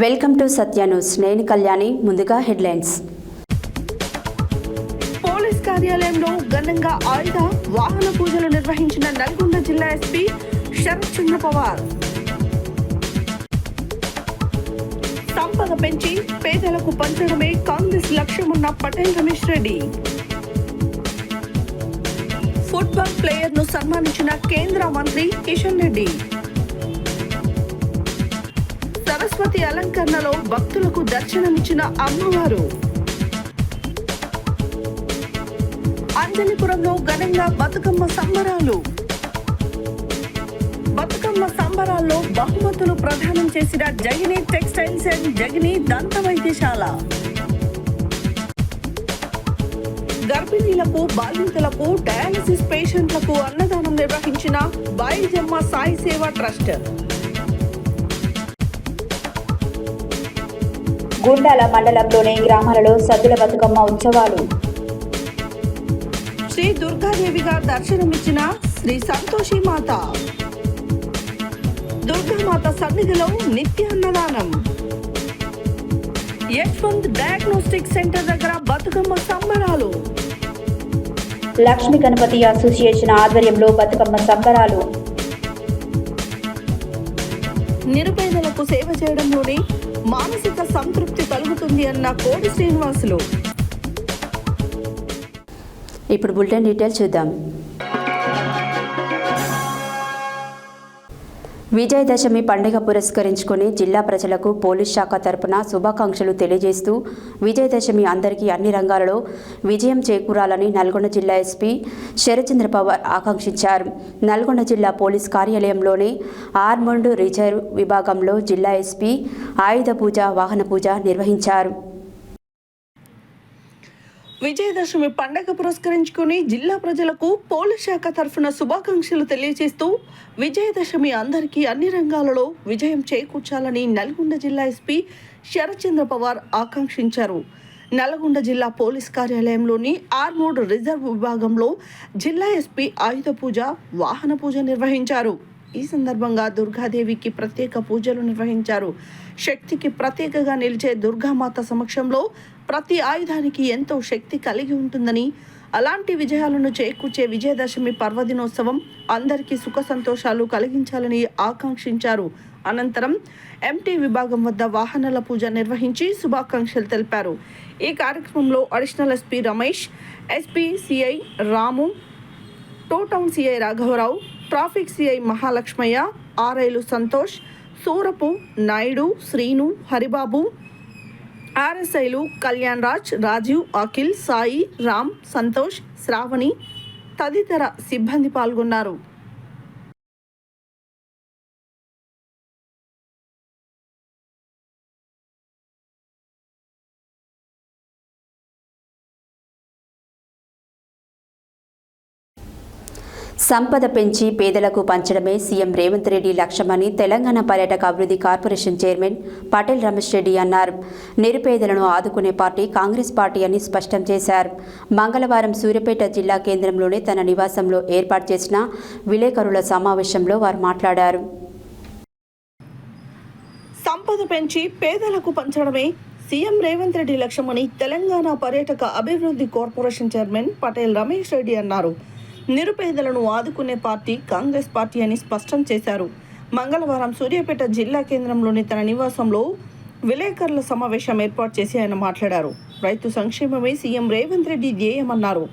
Welcome to Satya news. నేను కళ్యాణి. ముందుగా headlines. Police కార్యాలయంలో ఘనంగా ఆయుధ వాహన పూజలు నిర్వహించిన నల్గొండ జిల్లా ఎస్పీ శరత్ చంద్ర పవార్. సంపద పెంచి పేదలకు పంచడమే కాంగ్రెస్ లక్ష్యమున్న పటేల్ రమేష్ రెడ్డి. ఫుట్బాల్ ప్లేయర్ ను సన్మానించిన కేంద్ర మంత్రి కిషన్ రెడ్డి. సరస్వతి అలంకరణలో భక్తులకు దర్శనమిచ్చిన అమ్మవారు. అంజలిపురంలో ఘనంగా బతుకమ్మ సంబరాలు. బతుకమ్మ సంబరాల్లో బహుమతులు ప్రదానం చేసిన జగిని టెక్స్టైల్స్ అండ్ జగిని దంత వైద్యశాల. గర్భిణీలకు, బాలింతలకు, డయాలసిస్ పేషెంట్లకు అన్నదానం నిర్వహించిన బాయిజమ్మ సాయి సేవా ట్రస్ట్. గుండాల మండలంలోని గ్రామాలలో సద్దుల బతుకమ్మ ఉత్సవాలు. శ్రీ దుర్గాదేవిగా దర్శనమిచ్చిన శ్రీ సంతోషి మాత. దుర్గామాత సన్నిధిలో నిత్య అన్నదానం. యశ్వంత్ డయాగ్నోస్టిక్ సెంటర్ దగ్గర బతుకమ్మ సంబరాలు. లక్ష్మీ గణపతి అసోసియేషన్ ఆధ్వర్యంలో బతుకమ్మ సంబరాలు. నిరుపేదలకు సేవ చేయడంలోనే మానసిక సంతృప్తి కలుగుతుంది అన్న కోడి శ్రీనివాసులు. ఇప్పుడు బులెటిన్ డీటెయిల్స్ చూద్దాం. విజయదశమి పండుగ పురస్కరించుకుని జిల్లా ప్రజలకు పోలీస్ శాఖ తరపున శుభాకాంక్షలు తెలియజేస్తూ విజయదశమి అందరికీ అన్ని రంగాలలో విజయం చేకూరాలని నల్గొండ జిల్లా ఎస్పీ శరత్చంద్ర పవార్ ఆకాంక్షించారు. నల్గొండ జిల్లా పోలీస్ కార్యాలయంలోని ఆర్మర్డ్ రిజర్వ్ విభాగంలో జిల్లా ఎస్పీ ఆయుధ పూజ, వాహన పూజ నిర్వహించారు. విజయదశమి పండగ పురస్కరించుకుని జిల్లా ప్రజలకు పోలీస్ శాఖ తరఫున శుభాకాంక్షలు తెలియజేస్తూ విజయదశమి అందరికీ అన్ని రంగాలలో విజయం చేకూర్చాలని నల్గొండ జిల్లా ఎస్పీ శరత్చంద్ర పవార్ ఆకాంక్షించారు. నల్గొండ జిల్లా పోలీస్ కార్యాలయంలోని ఆర్మర్డ్ రిజర్వ్ విభాగంలో జిల్లా ఎస్పీ ఆయుధ పూజ, వాహన పూజ నిర్వహించారు. ఈ సందర్భంగా దుర్గాదేవికి ప్రత్యేక పూజలు నిర్వహించారు. శక్తికి ప్రత్యేకగా నిలిచే దుర్గామాత సమక్షంలో ప్రతి ఆయుధానికి ఎంతో శక్తి కలిగి ఉంటుందని, అలాంటి విజయాలను చేకూర్చే విజయదశమి పర్వదినోత్సవం అందరికీ సుఖ సంతోషాలు కలిగించాలని ఆకాంక్షించారు. అనంతరం ఎంటీ విభాగం వద్ద వాహనాల పూజ నిర్వహించి శుభాకాంక్షలు తెలిపారు. ఈ కార్యక్రమంలో additional SP Ramesh, SP CI Ramu, two town CI రాఘవరావు, ట్రాఫిక్ సిఐ మహాలక్ష్మయ్య, ఆర్ఐలు సంతోష్, సూరపు, నాయుడు, శ్రీను, హరిబాబు, ఆర్ఎస్ఐలు కళ్యాణ్ రాజ్, రాజీవ్, అఖిల్, సాయి, రామ్, సంతోష్, శ్రావణి తదితర సిబ్బంది పాల్గొన్నారు. సంపద పెంచి పేదలకు పంచడమే సీఎం రేవంత్ రెడ్డి లక్ష్యమని తెలంగాణ పర్యాటక అభివృద్ధి కార్పొరేషన్ చైర్మన్ పటేల్ రమేష్ రెడ్డి అన్నారు. నిరుపేదలను ఆదుకునే పార్టీ కాంగ్రెస్ పార్టీ అని స్పష్టం చేశారు. మంగళవారం సూర్యాపేట జిల్లా కేంద్రంలోని తన నివాసంలో ఏర్పాటు చేసిన విలేకరుల సమావేశంలో వారు మాట్లాడారు. సంపద పెంచి పేదలకు పంచడమే సీఎం రేవంత్ రెడ్డి లక్ష్యమని తెలంగాణ పర్యాటక అభివృద్ధి కార్పొరేషన్ చైర్మన్ పటేల్ రమేష్ రెడ్డి అన్నారు. నిరుపేదలను ఆదుకునే పార్టీ కాంగ్రెస్ పార్టీ అని స్పష్టం చేశారు. మంగళవారం సూర్యాపేట జిల్లా కేంద్రంలోని తన నివాసంలో విలేకరుల సమావేశం ఏర్పాటు చేసి ఆయన మాట్లాడారు. రైతు సంక్షేమమే సీఎం రేవంత్ రెడ్డి ధ్యేయమన్నారు.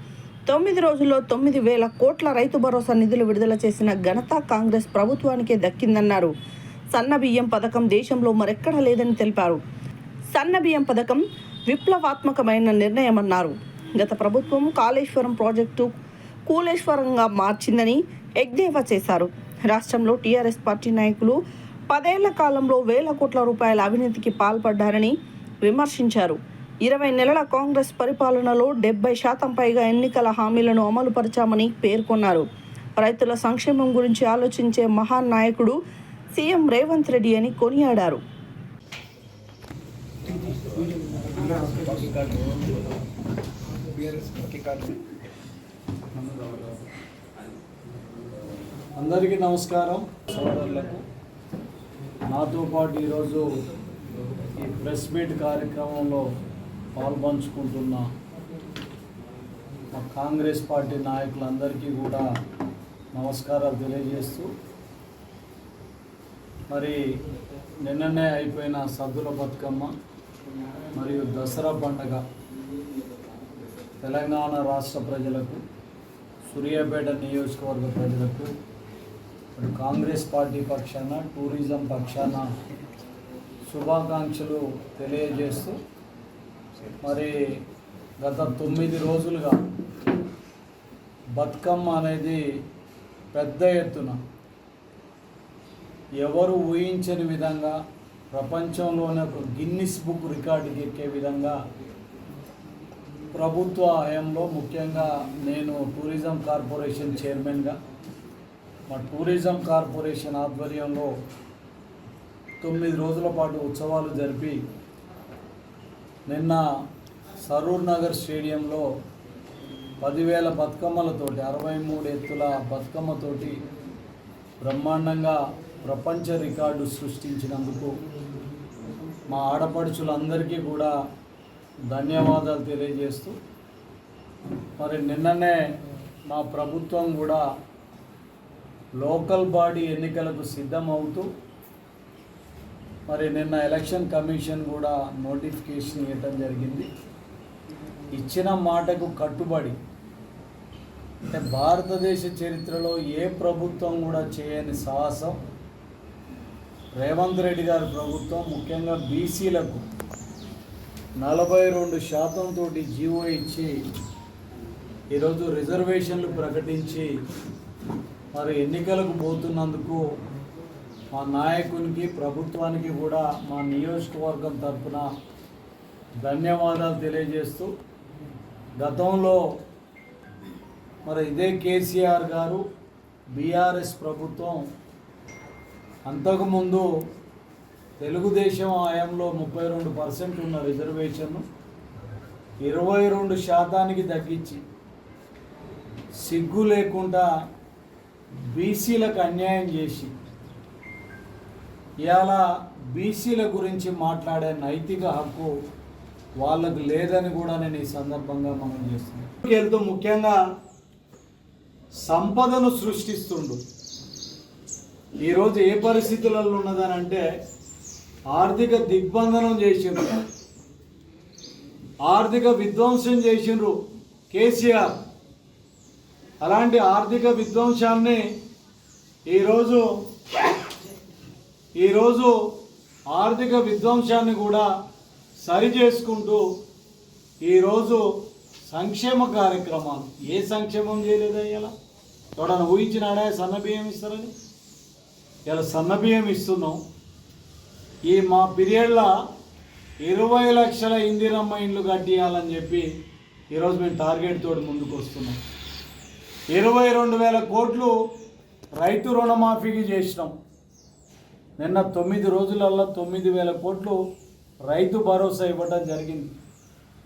9 రోజుల్లో 9,000 కోట్ల రైతు భరోసా నిధులు విడుదల చేసిన ఘనత కాంగ్రెస్ ప్రభుత్వానికే దక్కిందన్నారు. సన్న బియ్యం పథకం దేశంలో మరెక్కడా లేదని తెలిపారు. సన్న బియ్యం పథకం విప్లవాత్మకమైన నిర్ణయమన్నారు. గత ప్రభుత్వం కాళేశ్వరం ప్రాజెక్టు కూలేశ్వరంగా మార్చిందని ఎద్దేవా చేశారు. రాష్ట్రంలో టీఆర్ఎస్ పార్టీ నాయకులు 10 ఏళ్ల కాలంలో వేల కోట్ల రూపాయల అవినీతికి పాల్పడ్డారని విమర్శించారు. 20 నెలల కాంగ్రెస్ పరిపాలనలో 70% పైగా ఎన్నికల హామీలను అమలు పరిచామని పేర్కొన్నారు. రైతుల సంక్షేమం గురించి ఆలోచించే మహాన్ నాయకుడు సీఎం రేవంత్ రెడ్డి అని కొనియాడారు. అందరికీ నమస్కారం. సోదరులకు నాతో పాటు ఈరోజు ఈ ప్రెస్ మీట్ కార్యక్రమంలో పాల్పంచుకుంటున్న మా కాంగ్రెస్ పార్టీ నాయకులందరికీ కూడా నమస్కారాలు తెలియజేస్తూ, మరి నిన్ననే అయిపోయిన సద్దుల బతుకమ్మ మరియు దసరా పండుగ తెలంగాణ రాష్ట్ర ప్రజలకు, సూర్యాపేట నియోజకవర్గ ప్రజలకు, మరి కాంగ్రెస్ పార్టీ పక్షాన, టూరిజం పక్షాన శుభాకాంక్షలు తెలియజేస్తూ, మరి గత 9 రోజులుగా బతుకమ్మ అనేది పెద్ద ఎత్తున ఎవరు ఊహించని విధంగా ప్రపంచంలోనే ఒక గిన్నిస్ బుక్ రికార్డుకి ఎక్కే విధంగా ప్రభుత్వ హయాంలో, ముఖ్యంగా నేను టూరిజం కార్పొరేషన్ చైర్మన్గా మా టూరిజం కార్పొరేషన్ ఆధ్వర్యంలో 9 రోజుల పాటు ఉత్సవాలు జరిపి నిన్న సరూర్ నగర్ స్టేడియంలో 10,000 బతుకమ్మలతోటి 63 ఎత్తుల బతుకమ్మతోటి బ్రహ్మాండంగా ప్రపంచ రికార్డు సృష్టించినందుకు మా ఆడపడుచులందరికీ కూడా ధన్యవాదాలు తెలియజేస్తూ, మరి నిన్ననే మా ప్రభుత్వం కూడా లోకల్ బాడీ ఎన్నికలకు సిద్ధమవుతూ, మరి నిన్న ఎలక్షన్ కమిషన్ కూడా నోటిఫికేషన్ ఇవ్వటం జరిగింది. ఇచ్చిన మాటకు కట్టుబడి, అంటే భారతదేశ చరిత్రలో ఏ ప్రభుత్వం కూడా చేయని సాహసం రేవంత్ రెడ్డి గారి ప్రభుత్వం, ముఖ్యంగా బీసీలకు 42% తోటి జీవో ఇచ్చి ఈరోజు రిజర్వేషన్లు ప్రకటించి మరి ఎన్నికలకు పోతున్నందుకు మా నాయకునికి, ప్రభుత్వానికి కూడా మా నియోజకవర్గం తరఫున ధన్యవాదాలు తెలియజేస్తూ, గతంలో మరి ఇదే కేసీఆర్ గారు, బీఆర్ఎస్ ప్రభుత్వం అంతకుముందు తెలుగుదేశం హయాంలో 32% ఉన్న రిజర్వేషన్ను 22% తగ్గించి సిగ్గు లేకుండా బీసీలకు అన్యాయం చేసి ఇవాళ బీసీల గురించి మాట్లాడే నైతిక హక్కు వాళ్ళకు లేదని కూడా నేను ఈ సందర్భంగా మనం చేస్తున్నాను. వెళ్తూ ముఖ్యంగా సంపదను సృష్టిస్తుండు. ఈరోజు ఏ పరిస్థితులలో ఉన్నదని అంటే ఆర్థిక దిగ్బంధనం చేసిండ్రు, ఆర్థిక విధ్వంసం చేసిండ్రు కేసీఆర్. అలాంటి ఆర్థిక విధ్వంసాన్ని ఈరోజు ఆర్థిక విధ్వంసాన్ని కూడా సరి చేసుకుంటూ ఈరోజు సంక్షేమ కార్యక్రమాలు, ఏ సంక్షేమం చేయలేదా? ఇలా ఎవడన్నా ఊహించినాడా సన్నబియ్యం ఇస్తారని? ఇలా సన్నబియ్యం ఇస్తున్నాం. ఈ మా పీరియడ్లో 20 లక్షల ఇందిరమ్మ ఇండ్లు కట్టియాలని చెప్పి ఈరోజు మేము టార్గెట్ తోటి ముందుకు వస్తున్నాం. 22,000 కోట్లు రైతు రుణమాఫీకి చేసినాం. నిన్న 9 రోజులలో 9,000 కోట్లు రైతు భరోసా ఇవ్వడం జరిగింది.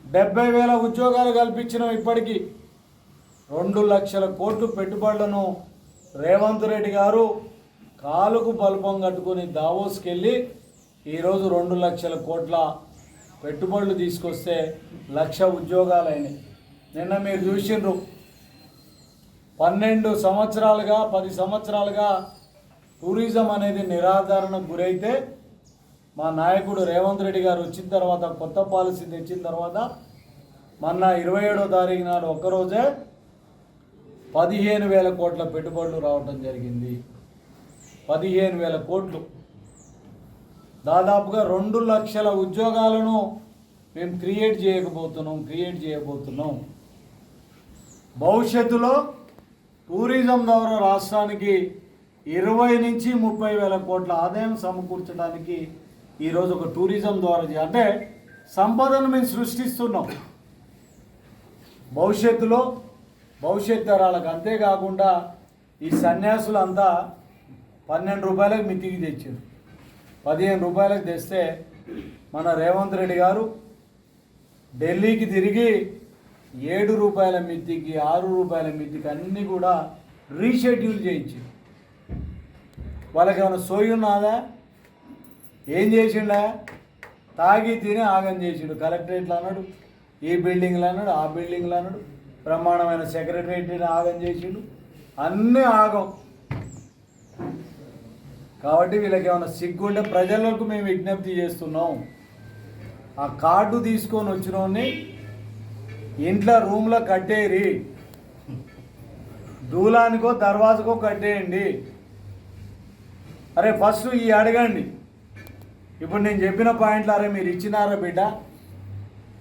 70,000 ఉద్యోగాలు కల్పించినాం. ఇప్పటికీ 2 లక్షల కోట్లు పెట్టుబడులను రేవంత్ రెడ్డి గారు కాలుకు బల్బం కట్టుకొని దావోస్కి వెళ్ళి ఈరోజు 2 లక్షల కోట్ల పెట్టుబడులు తీసుకొస్తే 1,00,000 ఉద్యోగాలు అయినాయి. నిన్న మీరు చూసిండ్రు, 12 సంవత్సరాలుగా 10 సంవత్సరాలుగా టూరిజం అనేది నిరాధారణకు గురైతే మా నాయకుడు రేవంత్ రెడ్డి గారు వచ్చిన తర్వాత, కొత్త పాలసీ తెచ్చిన తర్వాత, మొన్న 27వ తారీఖు నాడు ఒక్కరోజే 15,000 కోట్ల పెట్టుబడులు రావటం జరిగింది. 15,000 కోట్లు, దాదాపుగా 2 లక్షల ఉద్యోగాలను మేము క్రియేట్ చేయబోతున్నాం. భవిష్యత్తులో టూరిజం ద్వారా రాష్ట్రానికి 20 నుంచి 30,000 కోట్ల ఆదాయం సమకూర్చడానికి ఈరోజు ఒక టూరిజం ద్వారా అంటే సంపదను మేము సృష్టిస్తున్నాం భవిష్యత్ తరాలకు. అంతేకాకుండా ఈ సన్యాసులంతా 12 రూపాయలకు మితికి తెచ్చారు. 15 రూపాయలకు తెస్తే మన రేవంత్ రెడ్డి గారు ఢిల్లీకి తిరిగి 7 రూపాయల మితికి, 6 రూపాయల మితికి అన్నీ కూడా రీషెడ్యూల్ చేయించారు. వాళ్ళకి ఏమైనా సోయి ఉన్నదా? ఏం చేసిండా? తాగి తిని ఆగం చేసిండు. కలెక్టరేట్లు అన్నాడు, ఈ బిల్డింగ్లు అన్నాడు, ఆ బిల్డింగ్లు అన్నాడు, బ్రహ్మాండమైన సెక్రటరేట్ని ఆగం చేసిండు, అన్నీ ఆగం. కాబట్టి వీళ్ళకి ఏమైనా సిగ్గుంటే ప్రజలకు మేము విజ్ఞప్తి చేస్తున్నాం, ఆ కార్డు తీసుకొని వచ్చినోడిని ఇంట్లో రూమ్లో కట్టేరి, దూలానికో దర్వాజకో కట్టేయండి. అరే ఫస్ట్ ఈ అడగండి. ఇప్పుడు నేను చెప్పిన పాయింట్లు అరే మీరు ఇచ్చినారా బిడ్డ,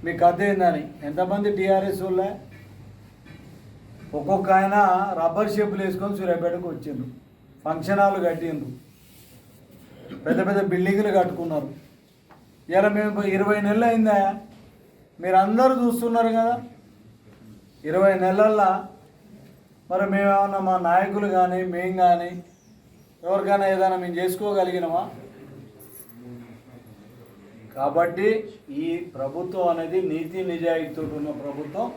మీ కథ ఏందని. ఎంతమంది టీఆర్ఎస్ వాళ్ళే ఒక్కొక్క ఆయన రబ్బర్ షేపులు వేసుకొని సూర్యాపేటకు వచ్చిండ్రు, ఫంక్షన్ హాల్ కట్టిండ్రు, పెద్ద పెద్ద బిల్డింగులు కట్టుకున్నారు. ఇలా మేము 20 నెలలు అయిందా, మీరు అందరూ చూస్తున్నారు కదా. 20 నెలల్లో మరి మేమేమన్నా మా నాయకులు కానీ మేము కానీ ఎవరికైనా ఏదైనా మేము చేసుకోగలిగినామా? కాబట్టి ఈ ప్రభుత్వం అనేది నీతి నిజాయితీతో ఉన్న ప్రభుత్వం.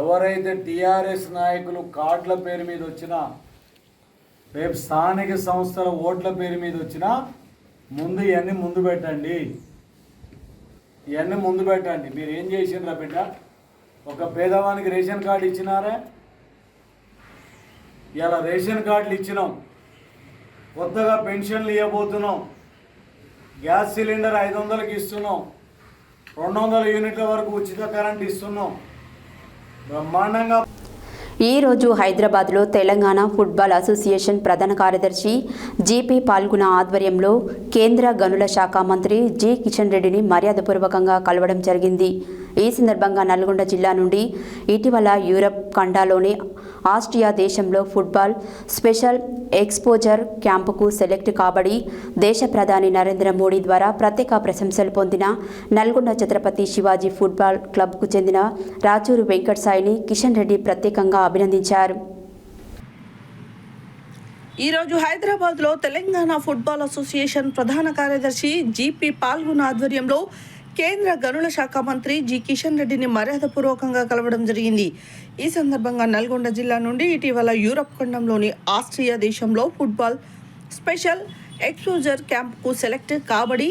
ఎవరైతే టీఆర్ఎస్ నాయకులు కార్డుల పేరు మీద వచ్చినా, రేపు స్థానిక సంస్థల ఓట్ల పేరు మీద వచ్చినా ముందు ఇవన్నీ ముందు పెట్టండి, ఇవన్నీ ముందు పెట్టండి. మీరు ఏం చేసిండ్రా బిడ్డ? ఒక పేదవానికి రేషన్ కార్డు ఇచ్చినారా? ఇలా రేషన్ కార్డులు ఇచ్చినాం, కొత్తగా పెన్షన్లు ఇవ్వబోతున్నాం, గ్యాస్ సిలిండర్ 500కి ఇస్తున్నాం, 200 యూనిట్ల వరకు ఉచిత కరెంట్ ఇస్తున్నాం, బ్రహ్మాండంగా. ఈరోజు హైదరాబాద్లో తెలంగాణ ఫుట్బాల్ అసోసియేషన్ ప్రధాన కార్యదర్శి జీపీ పాల్గొన ఆధ్వర్యంలో కేంద్ర గనుల శాఖ మంత్రి జి కిషన్ రెడ్డిని మర్యాదపూర్వకంగా కలవడం జరిగింది. ఈ సందర్భంగా నల్గొండ జిల్లా నుండి ఇటీవల యూరప్ ఖండాలోని ఆస్ట్రియా దేశంలో ఫుట్బాల్ స్పెషల్ ఎక్స్పోజర్ క్యాంపుకు సెలెక్ట్ కాబడి దేశ ప్రధాని నరేంద్ర మోడీ ద్వారా ప్రత్యేక ప్రశంసలు పొందిన నల్గొండ ఛత్రపతి శివాజీ ఫుట్బాల్ క్లబ్కు చెందిన రాచూరు వెంకట సాయిని కిషన్ రెడ్డి ప్రత్యేకంగా అభినందించారు. ఈరోజు హైదరాబాద్లో తెలంగాణ ఫుట్బాల్ అసోసియేషన్ ప్రధాన కార్యదర్శి జీపీ పాల్గొన ఆధ్వర్యంలో కేంద్ర గనుల శాఖ మంత్రి జి కిషన్ రెడ్డిని మర్యాదపూర్వకంగా కలవడం జరిగింది. ఈ సందర్భంగా నల్గొండ జిల్లా నుండి ఇటీవల యూరప్ ఖండంలోని ఆస్ట్రియా దేశంలో ఫుట్బాల్ స్పెషల్ ఎక్స్పోజర్ క్యాంప్కు సెలెక్ట్ కాబడి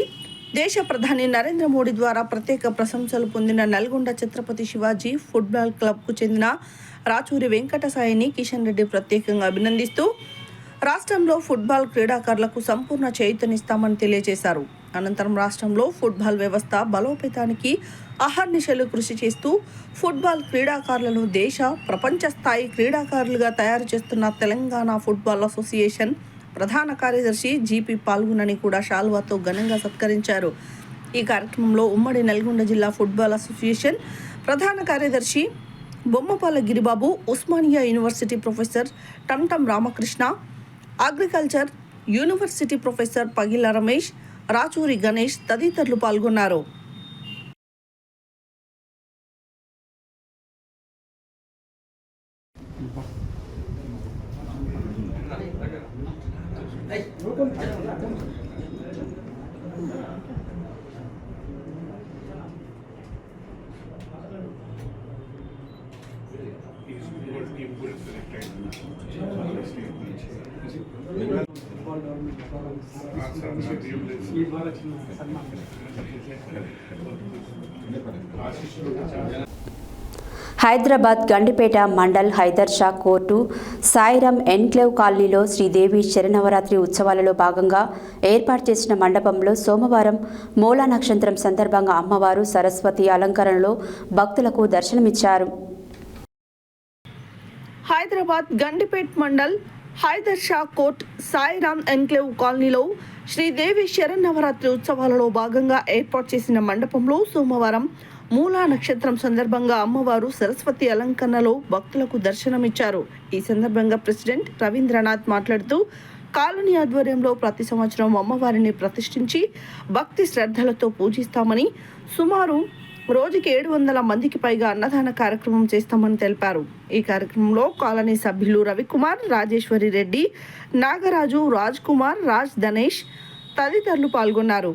దేశ ప్రధాని నరేంద్ర మోడీ ద్వారా ప్రత్యేక ప్రశంసలు పొందిన నల్గొండ ఛత్రపతి శివాజీ ఫుట్బాల్ క్లబ్కు చెందిన రాచూరి వెంకట సాయిని కిషన్ రెడ్డి ప్రత్యేకంగా అభినందిస్తూ రాష్ట్రంలో ఫుట్బాల్ క్రీడాకారులకు సంపూర్ణ చేయూతనిస్తామని తెలియజేశారు. అనంతరం రాష్ట్రంలో ఫుట్బాల్ వ్యవస్థ బలోపేతానికి అహర్నిశలు కృషి చేస్తూ ఫుట్బాల్ క్రీడాకారులను దేశ ప్రపంచ స్థాయి క్రీడాకారులుగా తయారు చేస్తున్న తెలంగాణ ఫుట్బాల్ అసోసియేషన్ ప్రధాన కార్యదర్శి జీపీ పాల్గొనని కూడా శాల్వాతో ఘనంగా సత్కరించారు. ఈ కార్యక్రమంలో ఉమ్మడి నల్గొండ జిల్లా ఫుట్బాల్ అసోసియేషన్ ప్రధాన కార్యదర్శి Bommapala Giribabu, Osmania university professor Tantam Ramakrishna, agriculture university professor Pagila Ramesh, Rachuri Ganesh తదితరులు పాల్గొన్నారు. హైదరాబాద్ గండిపేట మండల్ హైదర్ షా కోర్టు సాయిరాం ఎన్క్లేవ్ కాలనీలో శ్రీదేవి శరన్నవరాత్రి ఉత్సవాలలో భాగంగా ఏర్పాటు చేసిన మండపంలో సోమవారం మూలా నక్షత్రం సందర్భంగా అమ్మవారు సరస్వతి అలంకరణలో భక్తులకు దర్శనమిచ్చారు. హైదరాబాద్ గండిపేట్ మండల్ హైదర్ షా కోర్ట్ సాయిరాం ఎన్క్లేవ్ కాలనీలో శ్రీదేవి శరన్నవరాత్రి ఉత్సవాలలో భాగంగా ఏర్పాటు చేసిన మండపంలో సోమవారం మూలా నక్షత్రం సందర్భంగా అమ్మవారు సరస్వతి అలంకరణలో భక్తులకు దర్శనమిచ్చారు. ఈ సందర్భంగా ప్రెసిడెంట్ రవీంద్రనాథ్ మాట్లాడుతూ కాలనీ ఆధ్వర్యంలో ప్రతి సంవత్సరం అమ్మవారిని ప్రతిష్ఠించి భక్తి శ్రద్ధలతో పూజిస్తామని, సుమారు రోజుకి 700 మందికి పైగా అన్నదాన కార్యక్రమం చేస్తామని తెలిపారు. ఈ కార్యక్రమంలో కాలనీ సభ్యులు రవికుమార్, రాజేశ్వరి రెడ్డి, నాగరాజు, రాజ్ కుమార్, రాజ్ ధనేష్ తదితరులు పాల్గొన్నారు.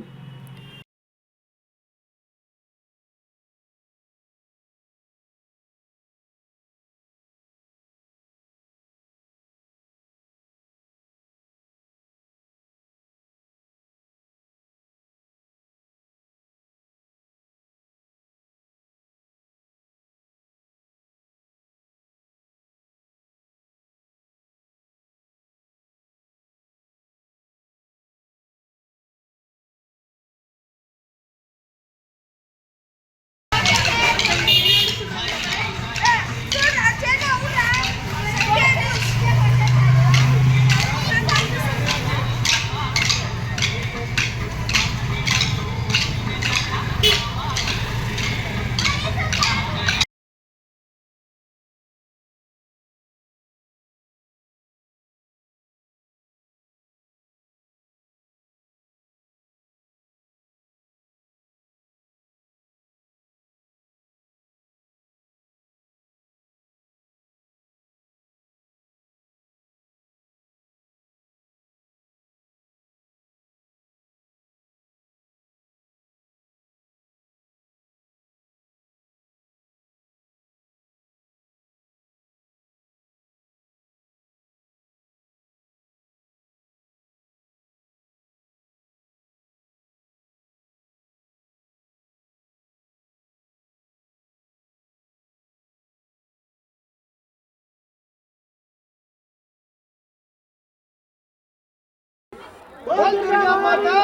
बोल दुर्गा माता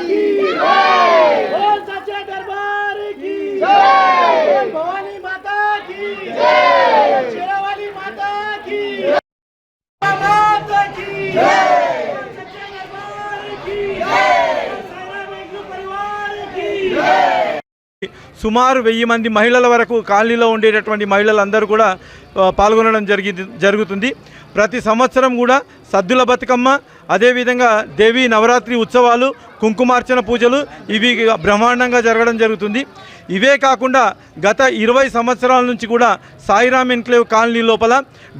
की जय, बोल सच्चे दरबार की जय, बोल भवानी माता की जय, शेरावाली माता की जय, माता की जय, सच्चे दरबार की जय, सारा वेंकु परिवार की जय। సుమారు 1000 మంది మహిళల వరకు కాలనీలో ఉండేటటువంటి మహిళలందరూ కూడా పాల్గొనడం జరుగుతుంది. ప్రతి సంవత్సరం కూడా సద్దుల బతుకమ్మ, అదేవిధంగా దేవీ నవరాత్రి ఉత్సవాలు, కుంకుమార్చన పూజలు ఇవి బ్రహ్మాండంగా జరగడం జరుగుతుంది. ఇవే కాకుండా గత 20 సంవత్సరాల నుంచి కూడా సాయిరామ్ ఎన్క్లేవ్ కాలనీ లోపల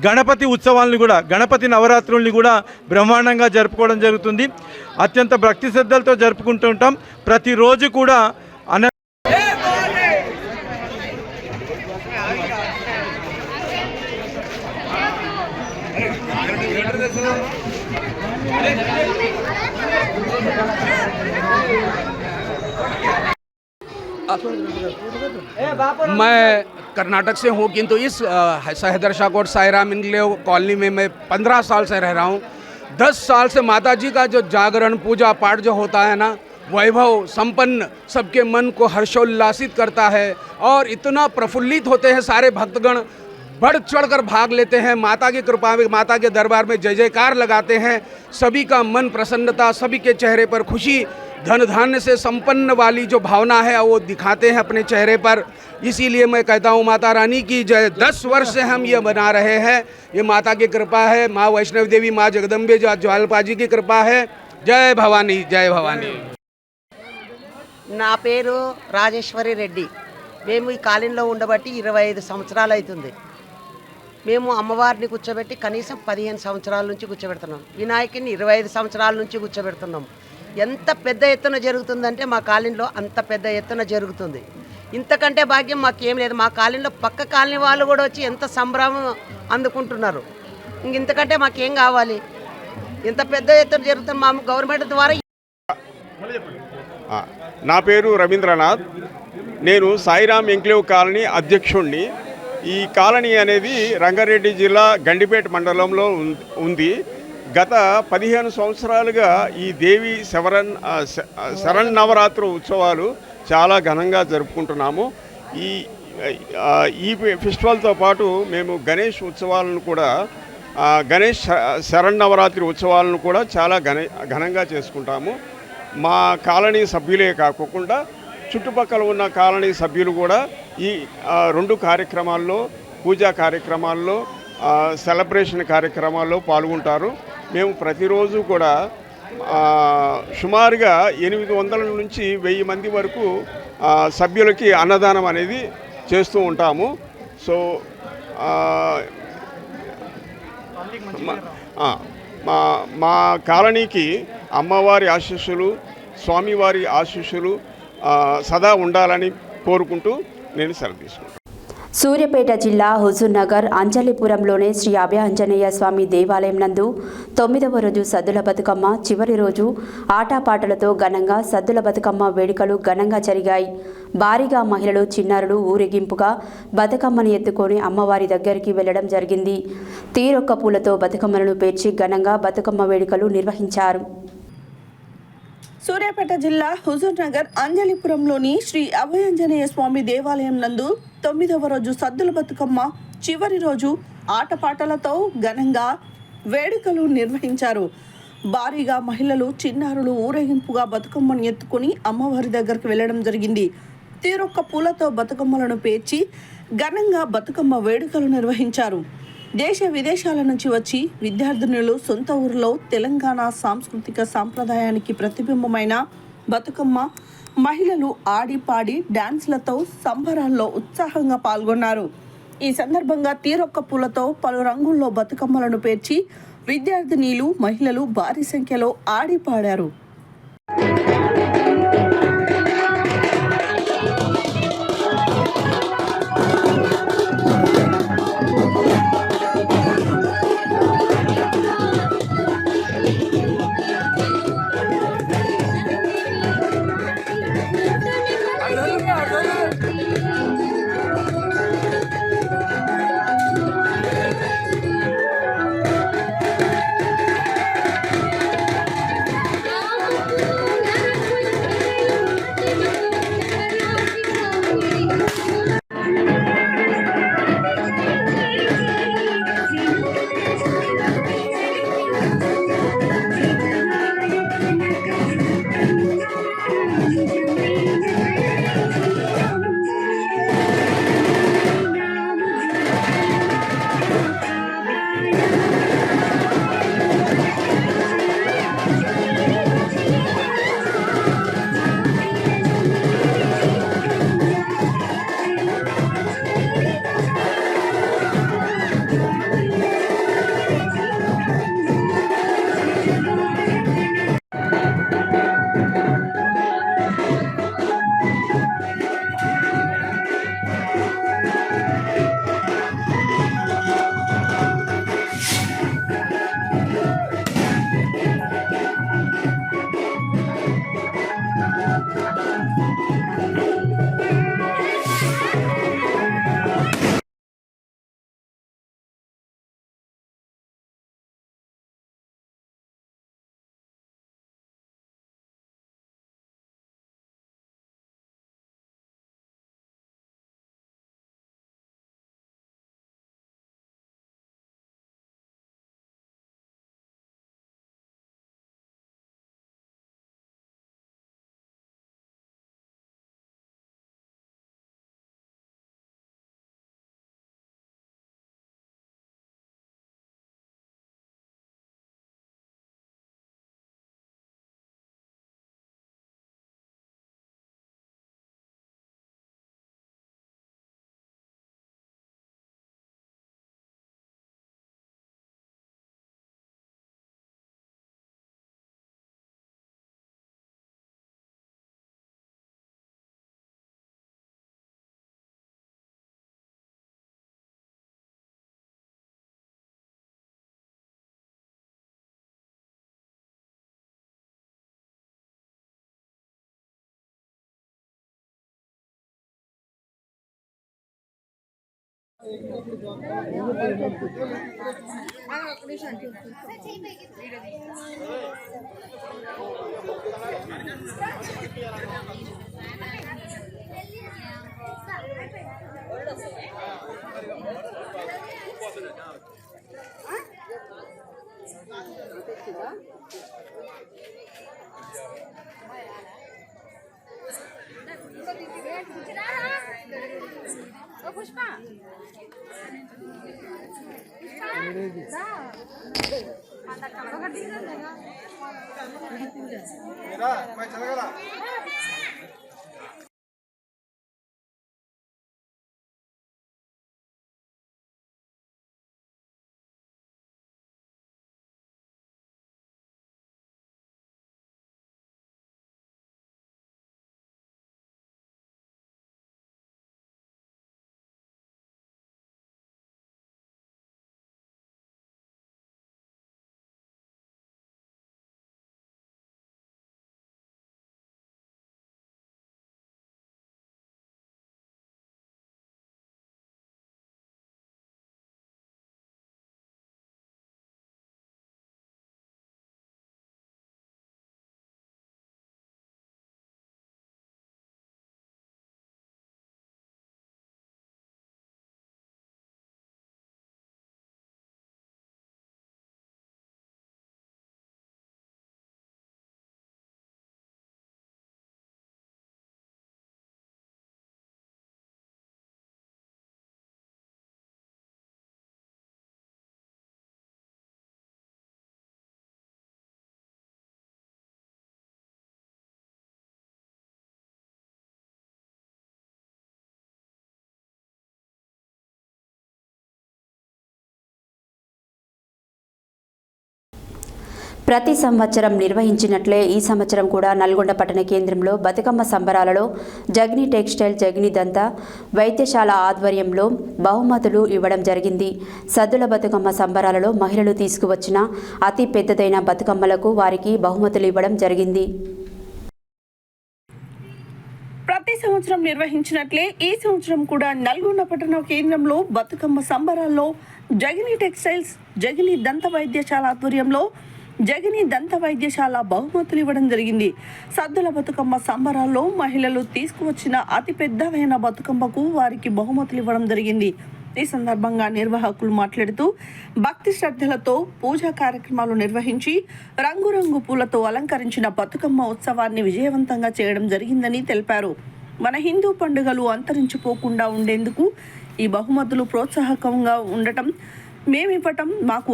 గణపతి ఉత్సవాలను కూడా, గణపతి నవరాత్రుల్ని కూడా బ్రహ్మాండంగా జరుపుకోవడం జరుగుతుంది. అత్యంత భక్తి శ్రద్ధలతో జరుపుకుంటూ ఉంటాం. ప్రతిరోజు కూడా मैं कर्नाटक से हूँ, किंतु इस सहदर्शा कोट साईराम एन्क्लेव कॉलोनी में मैं 15 साल से रह रहा हूँ। 10 साल से माता जी का जो जागरण पूजा पाठ जो होता है ना, वैभव संपन्न सबके मन को हर्षोल्लासित करता है और इतना प्रफुल्लित होते हैं सारे भक्तगण, बढ़ चढ़कर भाग लेते हैं। माता की कृपा में, माता के दरबार में जय जयकार लगाते हैं। सभी का मन प्रसन्नता, सभी के चेहरे पर खुशी, धन धान्य से संपन्न वाली जो भावना है वो दिखाते हैं अपने चेहरे पर। इसीलिए मैं कहता हूँ माता रानी की जय। 10 वर्ष से हम ये बना रहे हैं, ये माता की कृपा है, माँ वैष्णव देवी, माँ जगदम्बे ज्वालपाजी की कृपा है। जय भवानी, जय भवानी। నా పేరు రాజేశ్వరి రెడ్డి. మేము ఈ కాలనీలో ఉండబట్టి 25 సంవత్సరాలు అవుతుంది. మేము అమ్మవారిని కూర్చోబెట్టి కనీసం 15 సంవత్సరాల నుంచి కూర్చోబెడుతున్నాం. వినాయకుడిని 25 సంవత్సరాల నుంచి కూర్చోబెడుతున్నాం. ఎంత పెద్ద ఎత్తున జరుగుతుందంటే మా కాలనీలో అంత పెద్ద ఎత్తున జరుగుతుంది. ఇంతకంటే భాగ్యం మాకేం లేదు. మా కాలనీలో పక్క కాలనీ వాళ్ళు కూడా వచ్చి ఎంత సంబరం అందుకుంటున్నారు. ఇంతకంటే మాకేం కావాలి? ఇంత పెద్ద ఎత్తున జరుగుతుంది మా గవర్నమెంట్ ద్వారా. నా పేరు రవీంద్రనాథ్. నేను సాయిరామ్ ఎంక్లేవ్ కాలనీ అధ్యక్షుడిని. ఈ కాలనీ అనేది రంగారెడ్డి జిల్లా గండిపేట మండలంలో ఉంది. గత 15 సంవత్సరాలుగా ఈ దేవి శరన్నవరాత్రి ఉత్సవాలు చాలా ఘనంగా జరుపుకుంటున్నాము. ఈ ఫెస్టివల్తో పాటు మేము గణేష్ ఉత్సవాలను కూడా, గణేష్ శరన్నవరాత్రి ఉత్సవాలను కూడా చాలా ఘనంగా చేసుకుంటాము. మా కాలనీ సభ్యులే కాకుండా చుట్టుపక్కల ఉన్న కాలనీ సభ్యులు కూడా ఈ 2 కార్యక్రమాల్లో, పూజా కార్యక్రమాల్లో, సెలబ్రేషన్ కార్యక్రమాల్లో పాల్గొంటారు. మేము ప్రతిరోజు కూడా సుమారుగా 800 నుంచి 1000 మంది వరకు సభ్యులకి అన్నదానం అనేది చేస్తూ ఉంటాము. సో మా కాలనీకి అమ్మవారి ఆశీస్సులు, స్వామివారి ఆశీస్సులు సదా ఉండాలని కోరుకుంటూ నేను సెలవు తీసుకుంటాను. సూర్యాపేట జిల్లా హుజూర్నగర్ అంజలిపురంలోని శ్రీ అభయాంజనేయ స్వామి దేవాలయం నందు 9వ రోజు సద్దుల బతుకమ్మ చివరి రోజు ఆటపాటలతో ఘనంగా సద్దుల బతుకమ్మ వేడుకలు ఘనంగా జరిగాయి. భారీగా మహిళలు, చిన్నారులు ఊరేగింపుగా బతుకమ్మను ఎత్తుకొని అమ్మవారి దగ్గరికి వెళ్లడం జరిగింది. తీరొక్క పూలతో బతుకమ్మలను పేర్చి ఘనంగా బతుకమ్మ వేడుకలు నిర్వహించారు. సూర్యాపేట జిల్లా హుజూర్నగర్ అంజలిపురంలోని శ్రీ అభయాంజనేయ స్వామి దేవాలయం నందు 9వ రోజు సద్దుల బతుకమ్మ చివరి రోజు ఆటపాటలతో ఘనంగా వేడుకలు నిర్వహించారు. భారీగా మహిళలు, చిన్నారులు ఊరేగింపుగా బతుకమ్మను ఎత్తుకుని అమ్మవారి దగ్గరికి వెళ్లడం జరిగింది. తీరొక్క పూలతో బతుకమ్మలను పేర్చి ఘనంగా బతుకమ్మ వేడుకలు నిర్వహించారు. దేశ విదేశాల నుంచి వచ్చి విద్యార్థినులు సొంత ఊరిలో తెలంగాణ సాంస్కృతిక సాంప్రదాయానికి ప్రతిబింబమైన బతుకమ్మ మహిళలు ఆడి పాడి డాన్స్లతో సంబరాల్లో ఉత్సాహంగా పాల్గొన్నారు. ఈ సందర్భంగా తీరొక్క పూలతో పలు రంగుల్లో బతుకమ్మలను పేర్చి విద్యార్థినీలు, మహిళలు భారీ సంఖ్యలో ఆడి పాడారు. ప్రతి సంవత్సరం నిర్వహించినట్లే ఈ సంవత్సరం కూడా నల్గొండ పట్టణ కేంద్రంలో బతుకమ్మ సంబరాలలో జగ్ని టెక్స్టైల్ జగ్ని దంత వైద్యశాల ఆధ్వర్యంలో బహుమతులు ఇవ్వడం జరిగింది. సద్దుల బతుకమ్మ సంబరాలలో మహిళలు తీసుకువచ్చిన అతి పెద్దదైన బతుకమ్మలకు వారికి బహుమతులు ఇవ్వడం జరిగింది. ప్రతి సంవత్సరం నిర్వహించినట్లే ఈ సంవత్సరం కూడా నల్గొండ పట్టణ కేంద్రంలో బతుకమ్మ సంబరాల్లో జగిని టెక్స్టైల్స్ జగిని దంత వైద్యశాల ఆధ్వర్యంలో జగిని దంత వైద్యశాల బహుమతులు ఇవ్వడం జరిగింది. సద్దుల బతుకమ్మ సంబరాల్లో మహిళలు తీసుకువచ్చిన అతి పెద్దవైన బతుకమ్మకు వారికి బహుమతులు ఇవ్వడం జరిగింది. ఈ సందర్భంగా నిర్వాహకులు మాట్లాడుతూ భక్తి శ్రద్ధలతో పూజా కార్యక్రమాలు నిర్వహించి రంగురంగు పూలతో అలంకరించిన బతుకమ్మ ఉత్సవాన్ని విజయవంతంగా చేయడం జరిగిందని తెలిపారు. మన హిందూ పండుగలు అంతరించిపోకుండా ఉండేందుకు ఈ బహుమతులు ప్రోత్సాహకంగా ఉండటం మేమివ్వటం మాకు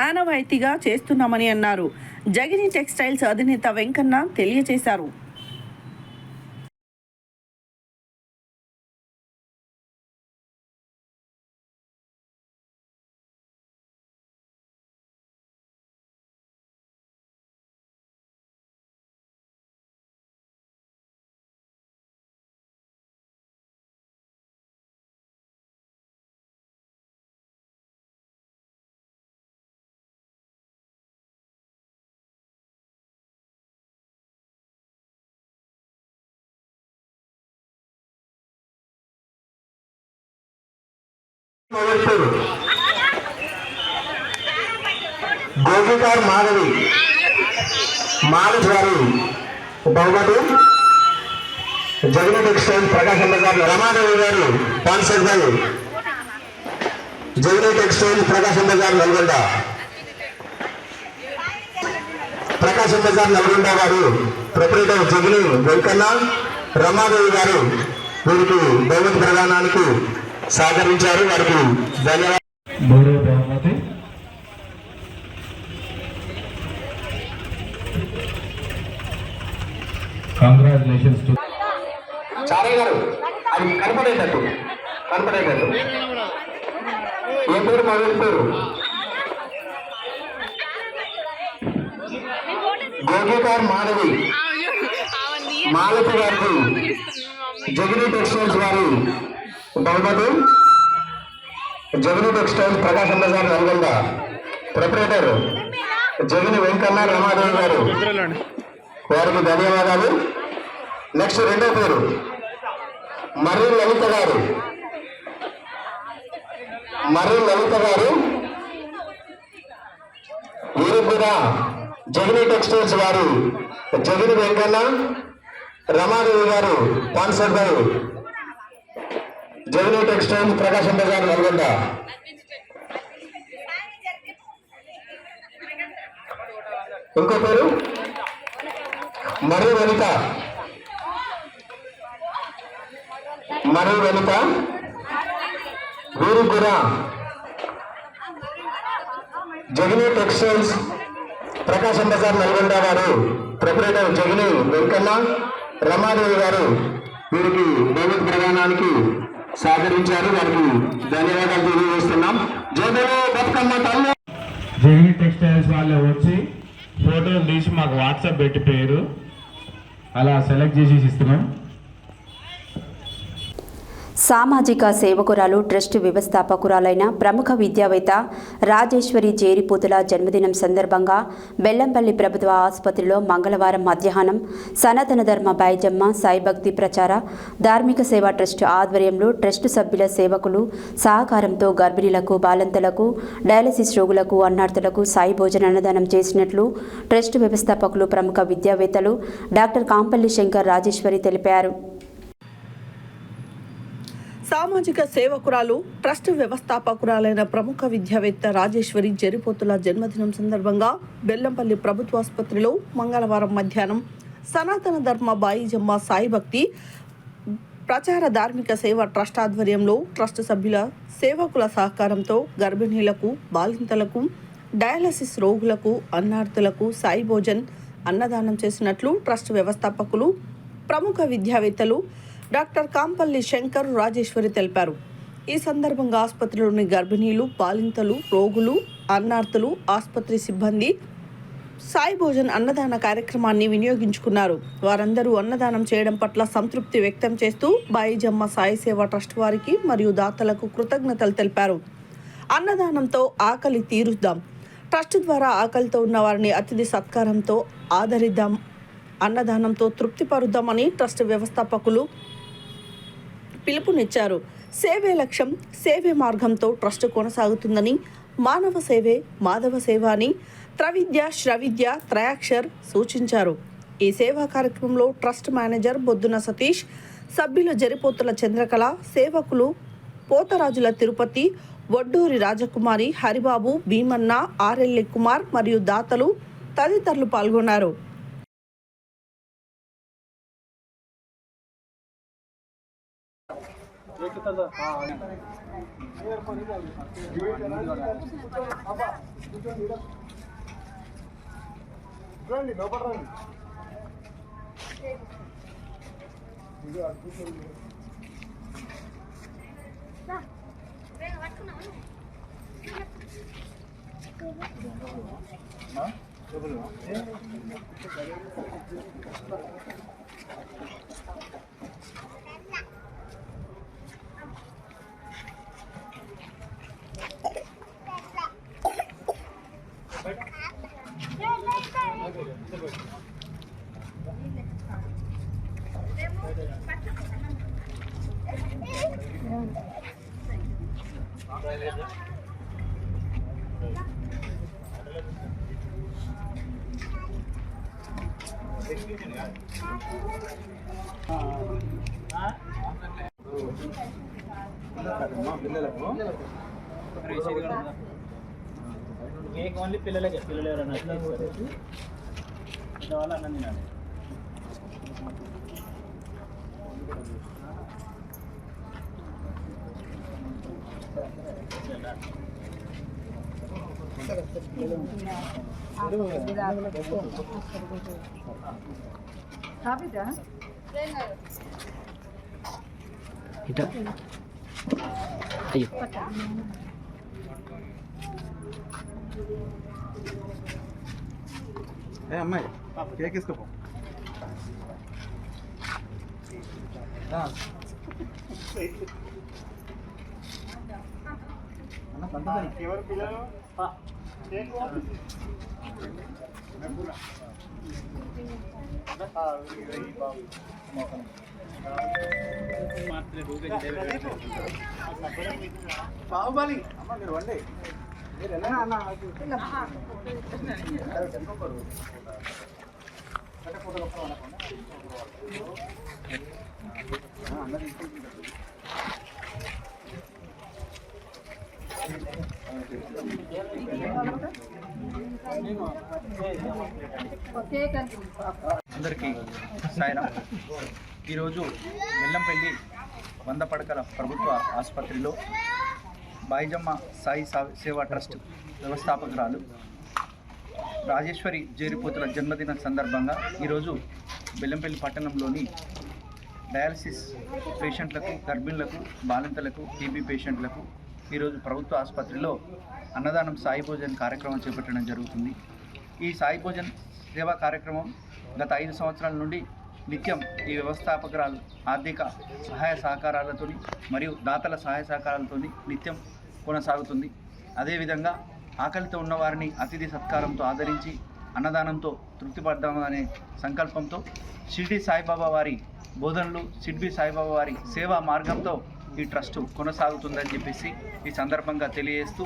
ఆనవాయితీగా చేస్తున్నామని అన్నారు. జగిని టెక్స్టైల్స్ అధినేత వెంకన్న తెలియజేశారు. గోపికార్ మాధవి గారు బహుమతి జగన్ టెక్స్టైల్ ప్రకాశం బజార్ రమాదేవి గారు పాన్సెట్ గారు జగన్ టెక్స్టైల్ ప్రకాశం బజార్ నల్గొండ వారు ప్రొపరేటర్ జగన్ వెంకన్న రమాదేవి గారు వీరికి బహుమతి ప్రదానానికి సహకరించారు. వారికి ధన్యవాదాలు. బహుమతి కంగ్రాచులేషన్స్ టు చారయ్య గారు. అది కనపడేటట్టు ఏ పేరు మొదటి పేరు గోపికార్ మాధవి మాలతి గారికి జగని టెక్స్టైల్స్ వారి బహుమతి జగని టెక్స్టైల్స్ ప్రకాశం బజార్ నల్గొండ ప్రొపరేటర్ జగని వెంకన్న రమాదేవి గారు వారికి ధన్యవాదాలు. నెక్స్ట్ రెండో పేరు మర్రి లలిత గారు మర్రి లలిత గారు, వీరు కూడా జగిని టెక్స్టైల్స్ వారు జగిని వెంకన్న, రమాదేవి గారు స్పాన్సర్ బై జగిని టెక్స్టైల్స్ ప్రకాశం బజార్ నల్గొండ. ఇంకో పేరు మర్రి వనిత, వీరు కూడా జగిని టెక్స్టైల్స్ ప్రకాశం బజార్ నల్గొండ వారు ప్రొపరేటర్ జగిని వెంకన్న, రమాదేవి గారు వీరికి బహుమతి ప్రదానానికి సహకరించారు. వారికి ధన్యవాదాలు తెలియజేస్తున్నాం. జై బోలో బతుకమ్మ తల్లి. జగిని టెక్స్టైల్స్ వాళ్ళు వచ్చి ఫోటోలు తీసి మాకు వాట్సాప్ పెట్టిపోయారు, అలా సెలెక్ట్ చేసి ఇస్తున్నాం. సామాజిక సేవకురాలు ట్రస్ట్ వ్యవస్థాపకురాలైన ప్రముఖ విద్యావేత్త రాజేశ్వరి జేరిపోతుల జన్మదినం సందర్భంగా బెల్లంపల్లి ప్రభుత్వ ఆసుపత్రిలో మంగళవారం మధ్యాహ్నం సనాతన ధర్మ బైజమ్మ సాయిభక్తి ప్రచార ధార్మిక సేవా ట్రస్ట్ ఆధ్వర్యంలో ట్రస్ట్ సభ్యుల సేవకులు సహకారంతో గర్భిణీలకు, బాలంతలకు, డయాలసిస్ రోగులకు, అన్నార్థులకు సాయి భోజన అన్నదానం చేసినట్లు ట్రస్ట్ వ్యవస్థాపకులు ప్రముఖ విద్యావేత్తలు డాక్టర్ కాంపల్లి శంకర్ రాజేశ్వరి తెలిపారు. సామాజిక సేవకురాలు ట్రస్ట్ వ్యవస్థాపకురాలైన ప్రముఖ విద్యావేత్త రాజేశ్వరి జరిపోతుల జన్మదినం సందర్భంగా బెల్లంపల్లి ప్రభుత్వ ఆసుపత్రిలో మంగళవారం మధ్యాహ్నం సనాతన ధర్మ బాయిజమ్మ సాయిభక్తి ప్రచార ధార్మిక సేవ ట్రస్ట్ ఆధ్వర్యంలో ట్రస్ట్ సభ్యుల సేవకుల సహకారంతో గర్భిణీలకు, బాలింతలకు, డయాలసిస్ రోగులకు, అన్నార్థులకు సాయి భోజన్ అన్నదానం చేసినట్లు ట్రస్ట్ వ్యవస్థాపకులు ప్రముఖ విద్యావేత్తలు డాక్టర్ కాంపల్లి శంకర్ రాజేశ్వరి తెలిపారు. ఈ సందర్భంగా ఆసుపత్రిలోని గర్భిణీలు, బాలింతలు, రోగులు, అన్నార్థులు, ఆసుపత్రి సిబ్బంది సాయి భోజన్ అన్నదాన కార్యక్రమాన్ని వినియోగించుకున్నారు. వారందరూ అన్నదానం చేయడం పట్ల సంతృప్తి వ్యక్తం చేస్తూ బాయిజమ్మ సాయి సేవ ట్రస్ట్ వారికి మరియు దాతలకు కృతజ్ఞతలు తెలిపారు. అన్నదానంతో ఆకలి తీరుద్దాం, ట్రస్ట్ ద్వారా ఆకలితో ఉన్న వారిని అతిథి సత్కారంతో ఆదరిద్దాం, అన్నదానంతో తృప్తిపరుద్దామని ట్రస్ట్ వ్యవస్థాపకులు పిలుపునిచ్చారు. సేవే లక్ష్యం, సేవే మార్గంతో ట్రస్ట్ కొనసాగుతుందని, మానవ సేవే మాధవ సేవ అని త్రవిద్య, శ్రవిద్య, త్రయాక్షర్ సూచించారు. ఈ సేవా కార్యక్రమంలో ట్రస్ట్ మేనేజర్ బొద్దున సతీష్, సభ్యులు జరిపోతుల చంద్రకళ, సేవకులు పోతరాజుల తిరుపతి, వడ్డూరి రాజకుమారి, హరిబాబు, భీమన్న, ఆర్ఎల్ఏ కుమార్ మరియు దాతలు తదితరులు పాల్గొన్నారు. కేక్ ఓన్లీ పిల్లలకే, పిల్లలు ఎవరైనా వాళ్ళ అన్నం తినాలి. అయ్యో అమ్మాయి కేక్ ఇసుకోపో. ఎవరు పిల్లలు బాహుబలి అమ్మ మీరు వండి మీరు ఎలా అన్న అందరికీ సాయిరాం. ఈరోజు వెల్లంపల్లి 100 పడకల ప్రభుత్వ ఆసుపత్రిలో బాయిజమ్మ సాయి సేవా ట్రస్ట్ వ్యవస్థాపకురాలు రాజేశ్వరి జేరిపోతుల జన్మదిన సందర్భంగా ఈరోజు బెల్లంపల్లి పట్టణంలోని డయాలసిస్ పేషెంట్లకు, గర్భిణులకు, బాలింతలకు, టీబీ పేషెంట్లకు ఈరోజు ప్రభుత్వ ఆసుపత్రిలో అన్నదానం సాయి భోజన్ కార్యక్రమం చేపట్టడం జరుగుతుంది. ఈ సాయి భోజన్ సేవా కార్యక్రమం గత 5 సంవత్సరాల నుండి నిత్యం ఈ వ్యవస్థాపకురాలు ఆర్థిక సహాయ సహకారాలతో మరియు దాతల సహాయ సహకారాలతో నిత్యం కొనసాగుతుంది. అదేవిధంగా ఆకలితో ఉన్నవారిని అతిథి సత్కారంతో ఆదరించి అన్నదానంతో తృప్తిపడదామనే సంకల్పంతో షిర్డీ సాయిబాబా వారి బోధనలు, షిర్డీ సాయిబాబా వారి సేవా మార్గంతో ఈ ట్రస్టు కొనసాగుతుందని చెప్పేసి ఈ సందర్భంగా తెలియజేస్తూ,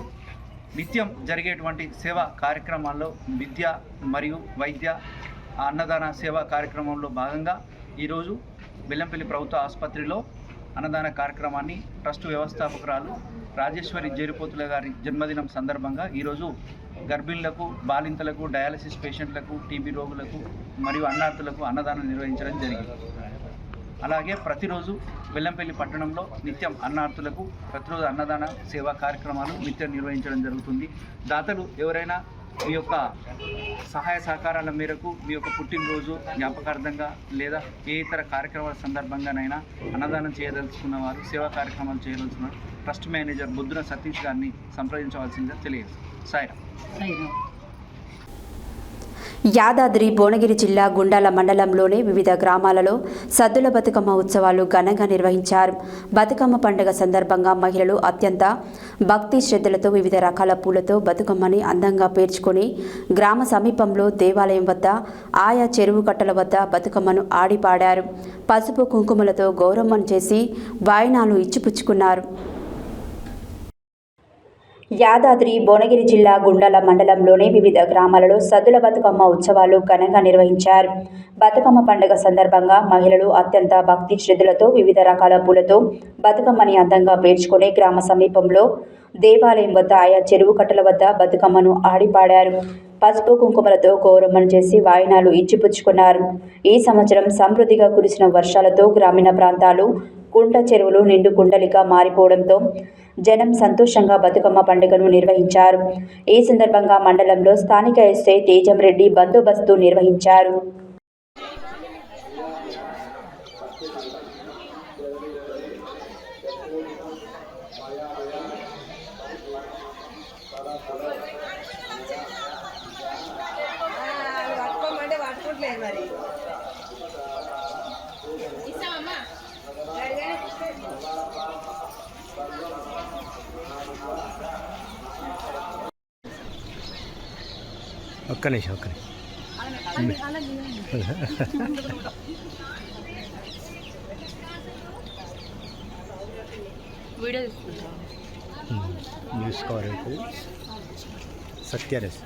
నిత్యం జరిగేటువంటి సేవా కార్యక్రమాల్లో విద్య మరియు వైద్య అన్నదాన సేవా కార్యక్రమంలో భాగంగా ఈరోజు బెల్లంపల్లి ప్రభుత్వ ఆసుపత్రిలో అన్నదాన కార్యక్రమాన్ని ట్రస్టు వ్యవస్థాపకురాలు రాజేశ్వరి జేరిపోతుల గారి జన్మదినం సందర్భంగా ఈరోజు గర్భిణులకు, బాలింతలకు, డయాలసిస్ పేషెంట్లకు, టీబీ రోగులకు మరియు అన్నార్థులకు అన్నదానం నిర్వహించడం జరిగింది. అలాగే ప్రతిరోజు బెల్లంపల్లి పట్టణంలో నిత్యం అన్నార్థులకు ప్రతిరోజు అన్నదాన సేవా కార్యక్రమాలు నిత్యం నిర్వహించడం జరుగుతుంది. దాతలు ఎవరైనా మీ యొక్క సహాయ సహకారాల మేరకు మీ యొక్క పుట్టినరోజు జ్ఞాపకార్థంగా లేదా ఏ ఇతర కార్యక్రమాల సందర్భంగానైనా అన్నదానం చేయదలుచుకున్న వారు, సేవా కార్యక్రమాలు చేయదలుచుకున్న ట్రస్ట్ మేనేజర్ బొద్దున సతీష్ గారిని సంప్రదించవలసిందిగా తెలియదు. సాయిరాం. యాదాద్రి భువనగిరి జిల్లా గుండాల మండలంలోని వివిధ గ్రామాలలో సద్దుల బతుకమ్మ ఉత్సవాలు ఘనంగా నిర్వహించారు. బతుకమ్మ పండుగ సందర్భంగా మహిళలు అత్యంత భక్తి శ్రద్ధలతో వివిధ రకాల పూలతో బతుకమ్మని అందంగా పేర్చుకొని గ్రామ సమీపంలో దేవాలయం వద్ద ఆయా చెరువు కట్టల వద్ద బతుకమ్మను ఆడిపాడారు. పసుపు కుంకుమలతో గౌరమ్మను చేసి వాయినాలు ఇచ్చిపుచ్చుకున్నారు. యాదాద్రి భువనగిరి జిల్లా గుండాల మండలంలోని వివిధ గ్రామాలలో సద్దుల బతుకమ్మ ఉత్సవాలు ఘనంగా నిర్వహించారు. బతుకమ్మ పండుగ సందర్భంగా మహిళలు అత్యంత భక్తి శ్రద్ధలతో వివిధ రకాల పూలతో బతుకమ్మని అందంగా పేర్చుకొని గ్రామ సమీపంలో దేవాలయం వద్ద ఆయా చెరువు కట్టల వద్ద బతుకమ్మను ఆడిపాడారు. పసుపు కుంకుమలతో గౌరమ్మను చేసి వాయినాలు ఇచ్చిపుచ్చుకున్నారు. ఈ సంవత్సరం సమృద్ధిగా కురిసిన వర్షాలతో గ్రామీణ ప్రాంతాలు కుంట చెరువులు నిండు కుండలిగా మారిపోవడంతో జనం సంతోషంగా బతుకమ్మ పండుగను నిర్వహించారు. ఈ సందర్భంగా మండలంలో స్థానిక ఎస్ఐ తేజం రెడ్డి బందోబస్తు నిర్వహించారు. ఒక్క నిమిషం వీడియో న్యూస్ కవరేజ్ సత్యరస్